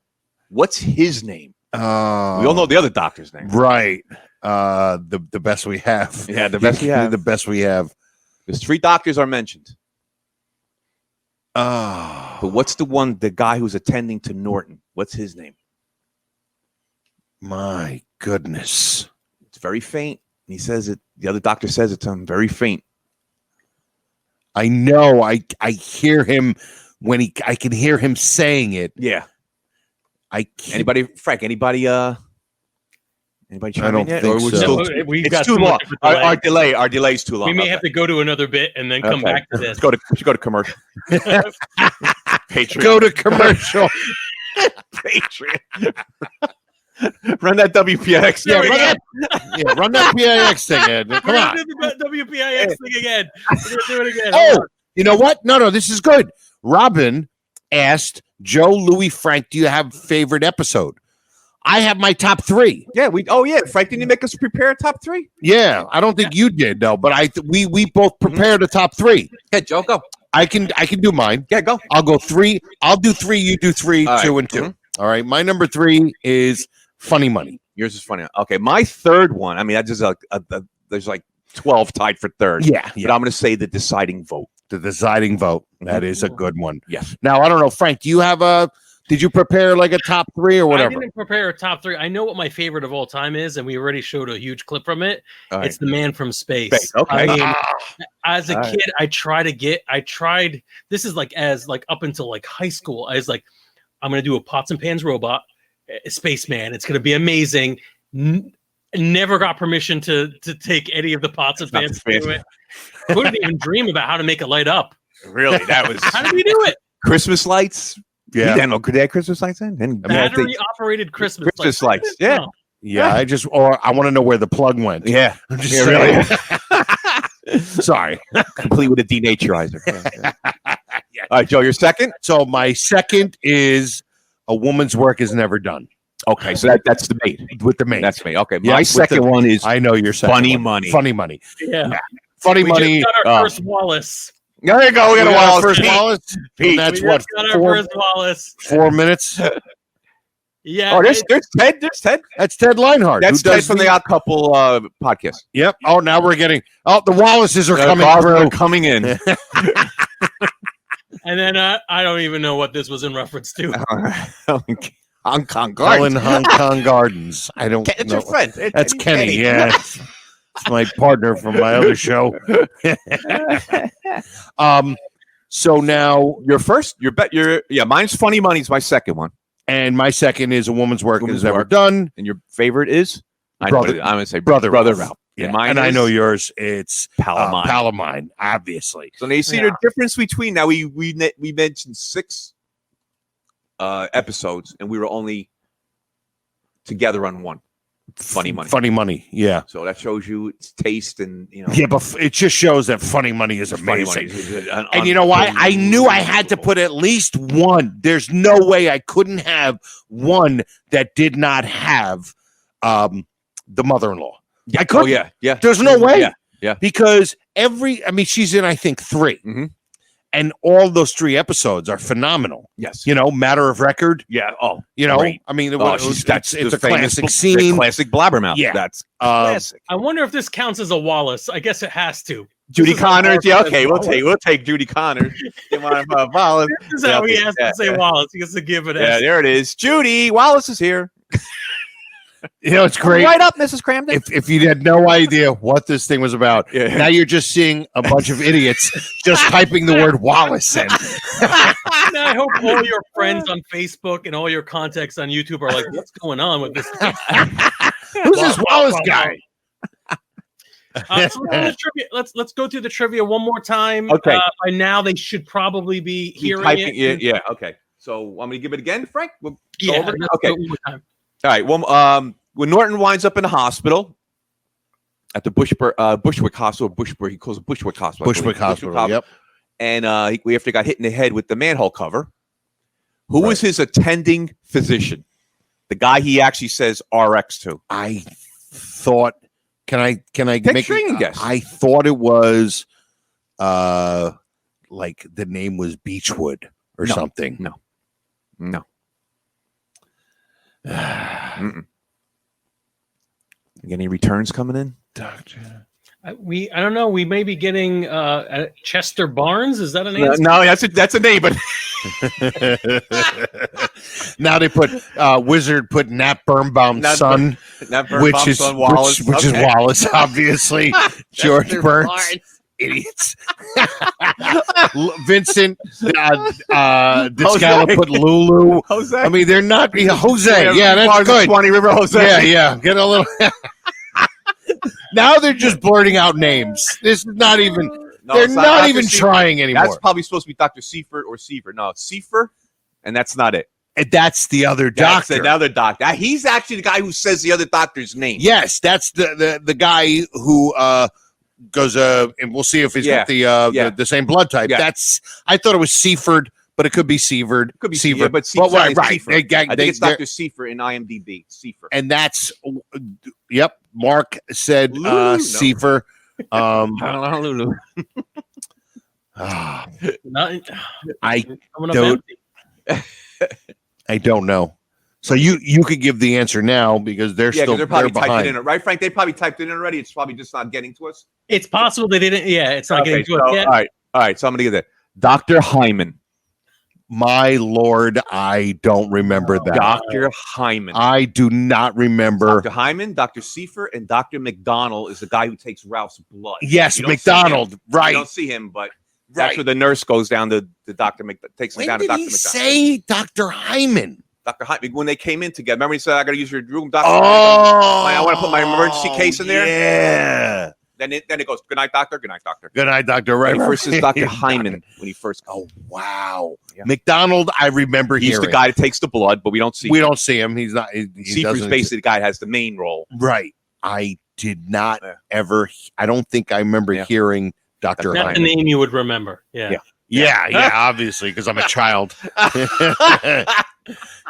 Speaker 2: What's his name? We all know the other doctor's name.
Speaker 4: Right. The best we have.
Speaker 2: Yeah, the best we have.
Speaker 4: The best we have.
Speaker 2: There's 3 doctors are mentioned. But what's the guy who's attending to Norton? What's his name?
Speaker 4: My goodness.
Speaker 2: It's very faint. He says it. The other doctor says it to him. Very faint.
Speaker 4: I know. I hear him when I can hear him saying it.
Speaker 2: Yeah.
Speaker 4: I can't.
Speaker 2: Anybody, Frank? Anybody? Anybody chime in yet?
Speaker 4: think
Speaker 2: Or we're
Speaker 4: so.
Speaker 2: still
Speaker 5: No, we've
Speaker 2: it's
Speaker 5: got
Speaker 2: too
Speaker 5: too
Speaker 2: long.
Speaker 5: much of a delay.
Speaker 2: Our delay's too long.
Speaker 5: We may
Speaker 2: Okay.
Speaker 5: have to go to another bit and then come
Speaker 2: Okay.
Speaker 5: back to this.
Speaker 2: We should go to commercial. Patreon.
Speaker 4: Go to commercial.
Speaker 2: Patreon. Run that WPX.
Speaker 4: Yeah, run that PIX thing, Ed. Come on.
Speaker 5: Do the WPIX thing again. We're gonna do it again.
Speaker 4: Oh, you know what? No, this is good. Robin asked Joe, Louis, Frank, do you have favorite episode? I have my top 3.
Speaker 2: Yeah, Frank, didn't you make us prepare a top 3?
Speaker 4: Yeah, I don't think you did though, but we both prepared a top 3.
Speaker 2: Yeah, Joe, go.
Speaker 4: I can do mine.
Speaker 2: Yeah, go.
Speaker 4: I'll go 3. I'll do 3. You do 3,
Speaker 2: All
Speaker 4: 2,
Speaker 2: right.
Speaker 4: and 2. All right. My number 3 is Funny Money.
Speaker 2: Yours is funny. Okay, my third one. I mean, I just there's like 12 tied for third.
Speaker 4: Yeah.
Speaker 2: But I'm going to say the deciding vote.
Speaker 4: The deciding vote. That is a good one.
Speaker 2: Yes.
Speaker 4: Now I don't know, Frank. Do you have Did you prepare like a top 3 or whatever?
Speaker 5: I didn't prepare a top 3. I know what my favorite of all time is, and we already showed a huge clip from it.
Speaker 2: All right.
Speaker 5: It's The Man from Space.
Speaker 2: Okay.
Speaker 5: I mean, as a
Speaker 2: All
Speaker 5: kid, I tried. This is like up until like high school. I was like, I'm gonna do a pots and pans robot, a spaceman. It's gonna be amazing. Never got permission to take any of the pots and pans to do it. Couldn't even dream about how to make it light up.
Speaker 2: Really? That was
Speaker 5: How did we do it?
Speaker 2: Christmas lights.
Speaker 4: Yeah.
Speaker 2: Could they have Christmas lights in? And,
Speaker 5: Battery operated Christmas
Speaker 2: lights. Yeah.
Speaker 5: No.
Speaker 4: Yeah, I want to know where the plug went.
Speaker 2: Yeah.
Speaker 4: I'm just
Speaker 2: Yeah,
Speaker 4: saying. Sorry.
Speaker 2: Complete with a denaturizer. Yeah. All right, Joe, your second?
Speaker 4: So my second is A Woman's Work Is Never Done.
Speaker 2: Okay, so that's the maid.
Speaker 4: With the maid.
Speaker 2: That's me. Okay,
Speaker 4: Yeah,
Speaker 2: my
Speaker 4: with
Speaker 2: second
Speaker 4: the-
Speaker 2: one is
Speaker 4: I know your second
Speaker 2: Funny
Speaker 4: one.
Speaker 2: Money.
Speaker 4: Funny Money.
Speaker 5: Yeah.
Speaker 4: Funny
Speaker 5: We
Speaker 4: Money.
Speaker 5: just got our first Wallace.
Speaker 2: There you go. We got a
Speaker 4: our
Speaker 2: Wallace.
Speaker 4: first
Speaker 2: Pete.
Speaker 4: Wallace.
Speaker 2: Pete.
Speaker 4: And that's
Speaker 5: We
Speaker 4: what
Speaker 5: just got our first Wallace.
Speaker 4: 4 minutes.
Speaker 5: Yeah.
Speaker 2: Oh, there's Ted. There's Ted.
Speaker 4: That's Ted Leinhardt.
Speaker 2: That's
Speaker 4: who
Speaker 2: Ted
Speaker 4: does
Speaker 2: from the Odd Couple podcast.
Speaker 4: Yep. Oh, now we're getting. Oh, the Wallaces are
Speaker 2: The
Speaker 4: coming
Speaker 2: Wallaces
Speaker 4: through.
Speaker 2: are coming in.
Speaker 5: And then I don't even know what this was in reference to.
Speaker 2: Hong Kong
Speaker 4: Helen
Speaker 2: Gardens.
Speaker 4: Hong Kong Gardens. I don't
Speaker 2: It's
Speaker 4: know.
Speaker 2: your friend.
Speaker 4: That's Kenny. Yeah. It's my partner from my other show. So now
Speaker 2: Your first. Mine's Funny Money's my second one.
Speaker 4: and my second is A Woman's Work
Speaker 2: Woman's
Speaker 4: Is Never
Speaker 2: Work.
Speaker 4: Done.
Speaker 2: And your favorite is? I'm going to say
Speaker 4: Brother
Speaker 2: Ralph.
Speaker 4: Yeah.
Speaker 2: And mine
Speaker 4: And I
Speaker 2: is
Speaker 4: know yours. It's
Speaker 2: Palomine.
Speaker 4: Palomine, obviously.
Speaker 2: So now you see the difference between now we mentioned 6 episodes and we were only together on one. Funny Money.
Speaker 4: Funny Money. Yeah.
Speaker 2: So that shows you its taste and
Speaker 4: Yeah, but it just shows that Funny Money is
Speaker 2: Funny
Speaker 4: amazing.
Speaker 2: Money is
Speaker 4: And you know why? I knew I had to put at least one. There's no way I couldn't have one that did not have the mother-in-law. I couldn't.
Speaker 2: Oh yeah.
Speaker 4: There's no way.
Speaker 2: Yeah.
Speaker 4: Because she's in, I think, 3.
Speaker 2: Mm-hmm.
Speaker 4: And all those 3 episodes are phenomenal.
Speaker 2: Yes.
Speaker 4: Matter of record.
Speaker 2: Yeah. Oh,
Speaker 4: Great. I mean, it's a classic scene.
Speaker 2: Classic blabbermouth.
Speaker 4: Yeah.
Speaker 2: That's classic.
Speaker 5: I wonder if this counts as a Wallace. I guess it has to.
Speaker 2: Judy
Speaker 5: This is a
Speaker 2: Connors. Yeah.
Speaker 5: Wallace
Speaker 2: Okay.
Speaker 5: as
Speaker 2: We'll
Speaker 5: Wallace.
Speaker 2: take Judy Connors. Wallace.
Speaker 5: This is how he has to say Wallace. He has to give it
Speaker 2: Yeah. There it is. Judy Wallace is here.
Speaker 4: It's great.
Speaker 2: Right up, Mrs. Cramden.
Speaker 4: If you had no idea what this thing was about, now you're just seeing a bunch of idiots just typing the word Wallace in.
Speaker 5: I hope all your friends on Facebook and all your contacts on YouTube are like, what's going on with this?
Speaker 4: Who's this Wallace guy?
Speaker 5: So let's go through the trivia one more time.
Speaker 2: Okay.
Speaker 5: By now they should probably be hearing it.
Speaker 2: Yeah. Okay. So want me to give it again, Frank? We'll go
Speaker 5: Yeah.
Speaker 2: over it?
Speaker 5: Let's
Speaker 2: Okay.
Speaker 5: go one more time.
Speaker 2: All right. Well, when Norton winds up in the hospital at the Bushwick Hospital, he calls it Bushwick Hospital. I believe.
Speaker 4: Bushwick Hospital. Yep.
Speaker 2: And we after got hit in the head with the manhole cover. Who was his attending physician? The guy he actually says RX to.
Speaker 4: I thought. Can I
Speaker 2: Take
Speaker 4: make
Speaker 2: string and guess?
Speaker 4: I thought it was, like the name was Beechwood or something.
Speaker 2: No. Mm-mm. Any returns coming in?
Speaker 4: Doctor.
Speaker 5: I don't know. We may be getting Chester Barnes. Is that an answer?
Speaker 2: No, that's a name, but
Speaker 4: now they put Wizard put Nat Birnbaum's son, which is
Speaker 2: Wallace.
Speaker 4: which is Wallace, obviously. George Burns. idiots. Vincent, Discala put Lulu.
Speaker 2: Jose.
Speaker 4: I mean, they're not Jose. Yeah, that's good.
Speaker 2: Swanee River Jose.
Speaker 4: Yeah. Get a little. Now they're just blurting out names. This is not even.
Speaker 2: No,
Speaker 4: they're
Speaker 2: it's
Speaker 4: not even
Speaker 2: Dr.
Speaker 4: trying anymore.
Speaker 2: That's probably supposed to be Dr. Seifert or Seifert. No, it's Seifert, and that's not it.
Speaker 4: And that's the other
Speaker 2: That's
Speaker 4: doctor.
Speaker 2: another doctor. He's actually the guy who says the other doctor's name.
Speaker 4: Yes, that's the guy who goes. And we'll see if he's got the same blood type.
Speaker 2: Yeah.
Speaker 4: That's. I thought it was Seifert, but it could be Seifert.
Speaker 2: Could be
Speaker 4: Seifert,
Speaker 2: yeah, but
Speaker 4: well,
Speaker 2: Seifert.
Speaker 4: right.
Speaker 2: Seifert. I think it's
Speaker 4: they're-
Speaker 2: Dr. Seifert in IMDb. Seifert.
Speaker 4: And that's. Yep. Mark said
Speaker 2: No.
Speaker 4: Seifert.
Speaker 5: Not,
Speaker 4: I
Speaker 5: coming up
Speaker 4: don't.
Speaker 5: empty.
Speaker 4: I don't know. So you could give the answer now because they're
Speaker 2: Yeah,
Speaker 4: still
Speaker 2: they're probably typed
Speaker 4: behind.
Speaker 2: it in, right, Frank? They probably typed it in already. It's probably just not getting to us.
Speaker 5: It's possible they didn't. Yeah, it's not getting to it yet.
Speaker 2: All right. So I'm gonna get that. Dr. Hyman.
Speaker 4: My Lord, I don't remember that.
Speaker 2: Dr. Hyman.
Speaker 4: I do not remember.
Speaker 2: Dr. Hyman, Dr. Seifert, and Dr. McDonald is the guy who takes Ralph's blood.
Speaker 4: Yes,
Speaker 2: You don't see
Speaker 4: McDonald.
Speaker 2: him.
Speaker 4: Right.
Speaker 2: You don't see him, but that's
Speaker 4: Right.
Speaker 2: where the nurse goes down to Dr. takes him
Speaker 4: When
Speaker 2: down to
Speaker 4: did
Speaker 2: Dr.
Speaker 4: he
Speaker 2: McDonald.
Speaker 4: say Dr. Hyman?
Speaker 2: Dr. Hyman, when they came in together. Remember he said, I got to use your room, Dr.
Speaker 4: Oh,
Speaker 2: I want to put my emergency case in there.
Speaker 4: Yeah.
Speaker 2: Then it goes, good night, doctor. Good night, doctor.
Speaker 4: Good night, Doctor. Right.
Speaker 2: When he first says Dr. Hyman when he first goes.
Speaker 4: Oh, wow.
Speaker 2: Yeah.
Speaker 4: McDonald, I remember
Speaker 2: He's
Speaker 4: hearing.
Speaker 2: the guy that takes the blood, but we don't see
Speaker 4: We
Speaker 2: him.
Speaker 4: don't see him. He's not. He
Speaker 2: Seifert's
Speaker 4: doesn't.
Speaker 2: basically the guy that has the main role.
Speaker 4: Right. I did not
Speaker 2: Yeah.
Speaker 4: ever. I don't think I remember
Speaker 2: Yeah.
Speaker 4: hearing Dr.
Speaker 5: That's the
Speaker 4: Hyman.
Speaker 5: name you would remember. Yeah.
Speaker 4: Yeah, obviously, because I'm a child.
Speaker 5: I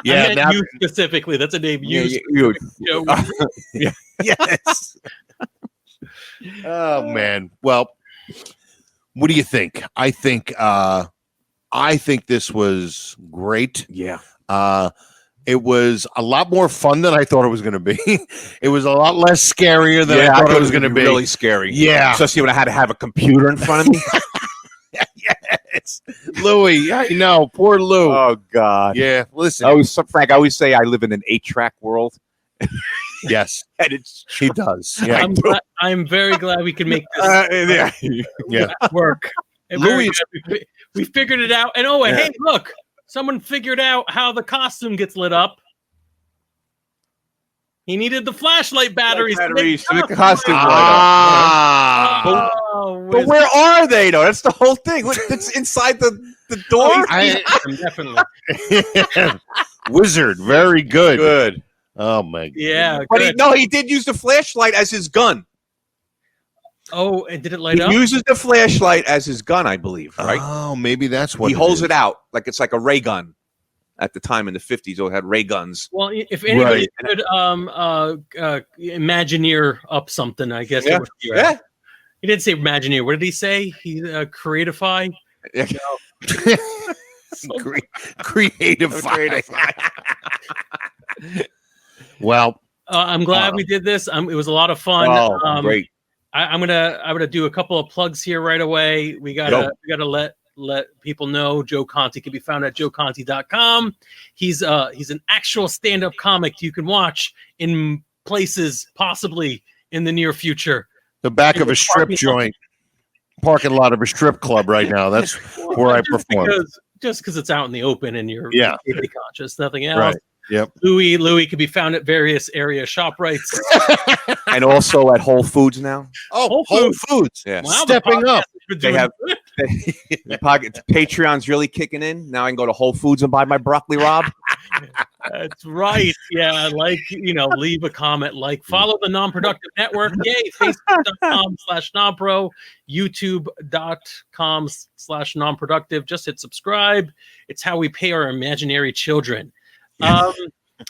Speaker 4: Yeah,
Speaker 5: meant
Speaker 4: now,
Speaker 5: you specifically. That's a name you.
Speaker 2: You-
Speaker 4: yes. Oh man. Well, what do you think? I think this was great.
Speaker 2: yeah.
Speaker 4: It was a lot more fun than I thought it was going to be. It was a lot less scarier than
Speaker 2: Yeah,
Speaker 4: I thought it was going to be.
Speaker 2: really scary.
Speaker 4: Yeah.
Speaker 2: Especially when I had to have a computer in front of me.
Speaker 4: Yes, Louis. I know, poor Lou.
Speaker 2: Oh God.
Speaker 4: Yeah, listen.
Speaker 2: Frank, I always say I live in an 8-track world.
Speaker 4: Yes,
Speaker 2: And it's
Speaker 4: he does. Yeah,
Speaker 5: I'm very glad we can make this
Speaker 4: yeah.
Speaker 5: work. And
Speaker 4: Louis-
Speaker 5: we figured it out. And hey, look, someone figured out how the costume gets lit up. He needed the flashlight batteries.
Speaker 2: to make the costume light up.
Speaker 4: Ah,
Speaker 2: But where are they though? That's the whole thing. It's inside the door.
Speaker 5: Definitely.
Speaker 4: Wizard, very good.
Speaker 2: Good.
Speaker 4: Oh my.
Speaker 5: Yeah.
Speaker 2: But
Speaker 5: good.
Speaker 2: he did use the flashlight as his gun.
Speaker 5: Oh, and did it light
Speaker 2: He
Speaker 5: up?
Speaker 2: uses the flashlight as his gun, I believe. Right?
Speaker 4: Oh, maybe that's what
Speaker 2: He holds
Speaker 4: is.
Speaker 2: it out like it's like a ray gun. At the time in the 50s, they had ray guns.
Speaker 5: Well, if anybody could Imagineer up something, I guess. It would be right.
Speaker 2: Yeah.
Speaker 5: He didn't say Imagineer. What did he say? He Creatify.
Speaker 4: Creative. Well,
Speaker 5: I'm glad we did this. It was a lot of fun.
Speaker 2: Oh, great.
Speaker 5: I'm gonna do a couple of plugs here right away. We gotta let people know Joe Conti can be found at joeconti.com. He's an actual stand-up comic you can watch in places possibly in the near future.
Speaker 4: the back of a strip joint, parking lot of a strip club right now. That's where I perform.
Speaker 5: Just because it's out in the open and you're safety conscious, nothing else.
Speaker 4: Right. Yep.
Speaker 5: Louis can be found at various area ShopRites.
Speaker 2: And also at Whole Foods now.
Speaker 4: Oh, Whole Foods.
Speaker 2: Yeah.
Speaker 5: Wow,
Speaker 4: Stepping up.
Speaker 2: They have Patreon's really kicking in. Now I can go to Whole Foods and buy my broccoli rabe.
Speaker 5: That's right. Yeah, leave a comment, follow the Non-Productive Network. Yay, Facebook.com/nonpro, YouTube.com/nonproductive. Just hit subscribe. It's how we pay our imaginary children.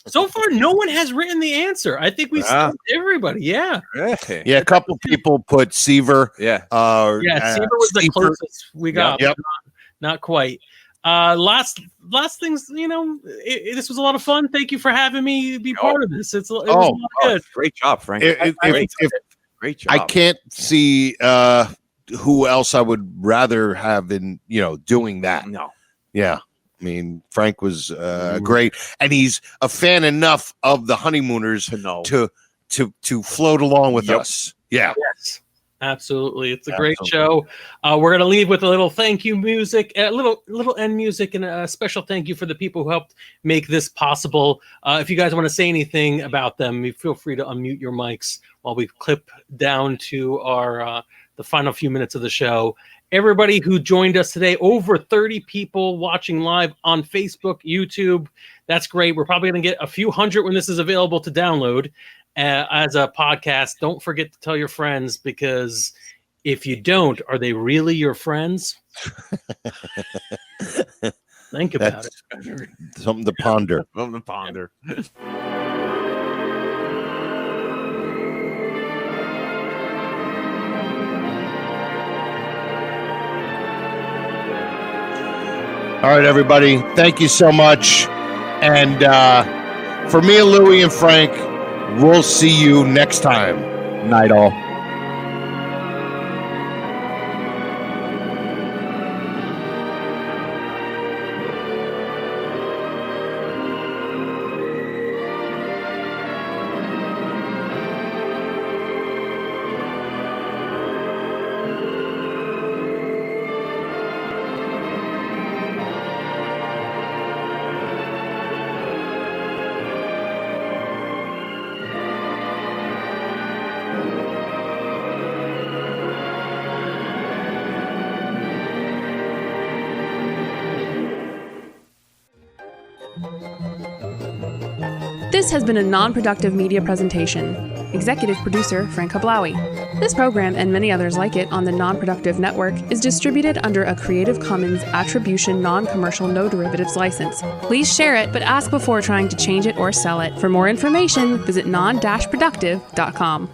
Speaker 5: So far, no one has written the answer. I think we stumped everybody. Yeah.
Speaker 4: Yeah, a couple people put Seaver.
Speaker 2: Yeah.
Speaker 5: Seaver was the closest we got.
Speaker 4: Yep.
Speaker 5: Not quite. Last things, this was a lot of fun. Thank you for having me be part of this. It was a lot good.
Speaker 2: Great job, Frank. Great job.
Speaker 4: I can't see who else I would rather have in doing that.
Speaker 2: No.
Speaker 4: Yeah. I mean, Frank was great, and he's a fan enough of the Honeymooners to float along with us. Yeah.
Speaker 5: Yes. Absolutely. It's a great show. We're going to leave with a little thank you music, a little end music, and a special thank you for the people who helped make this possible. If you guys want to say anything about them, feel free to unmute your mics while we clip down to our the final few minutes of the show. Everybody who joined us today, over 30 people watching live on Facebook, YouTube. That's great. We're probably going to get a few hundred when this is available to download as a podcast. Don't forget to tell your friends, because if you don't, are they really your friends? Think about it.
Speaker 4: Something to ponder.
Speaker 2: Something to ponder.
Speaker 4: All right, everybody. Thank you so much. And for me and Louie and Frank, we'll see you next time. Night all.
Speaker 13: This has been a non-productive media presentation. Executive producer Frank Hablawi. This program and many others like it on the Non-Productive Network is distributed under a Creative Commons Attribution Non-Commercial No Derivatives license. Please share it, but ask before trying to change it or sell it. For more information, visit non-productive.com.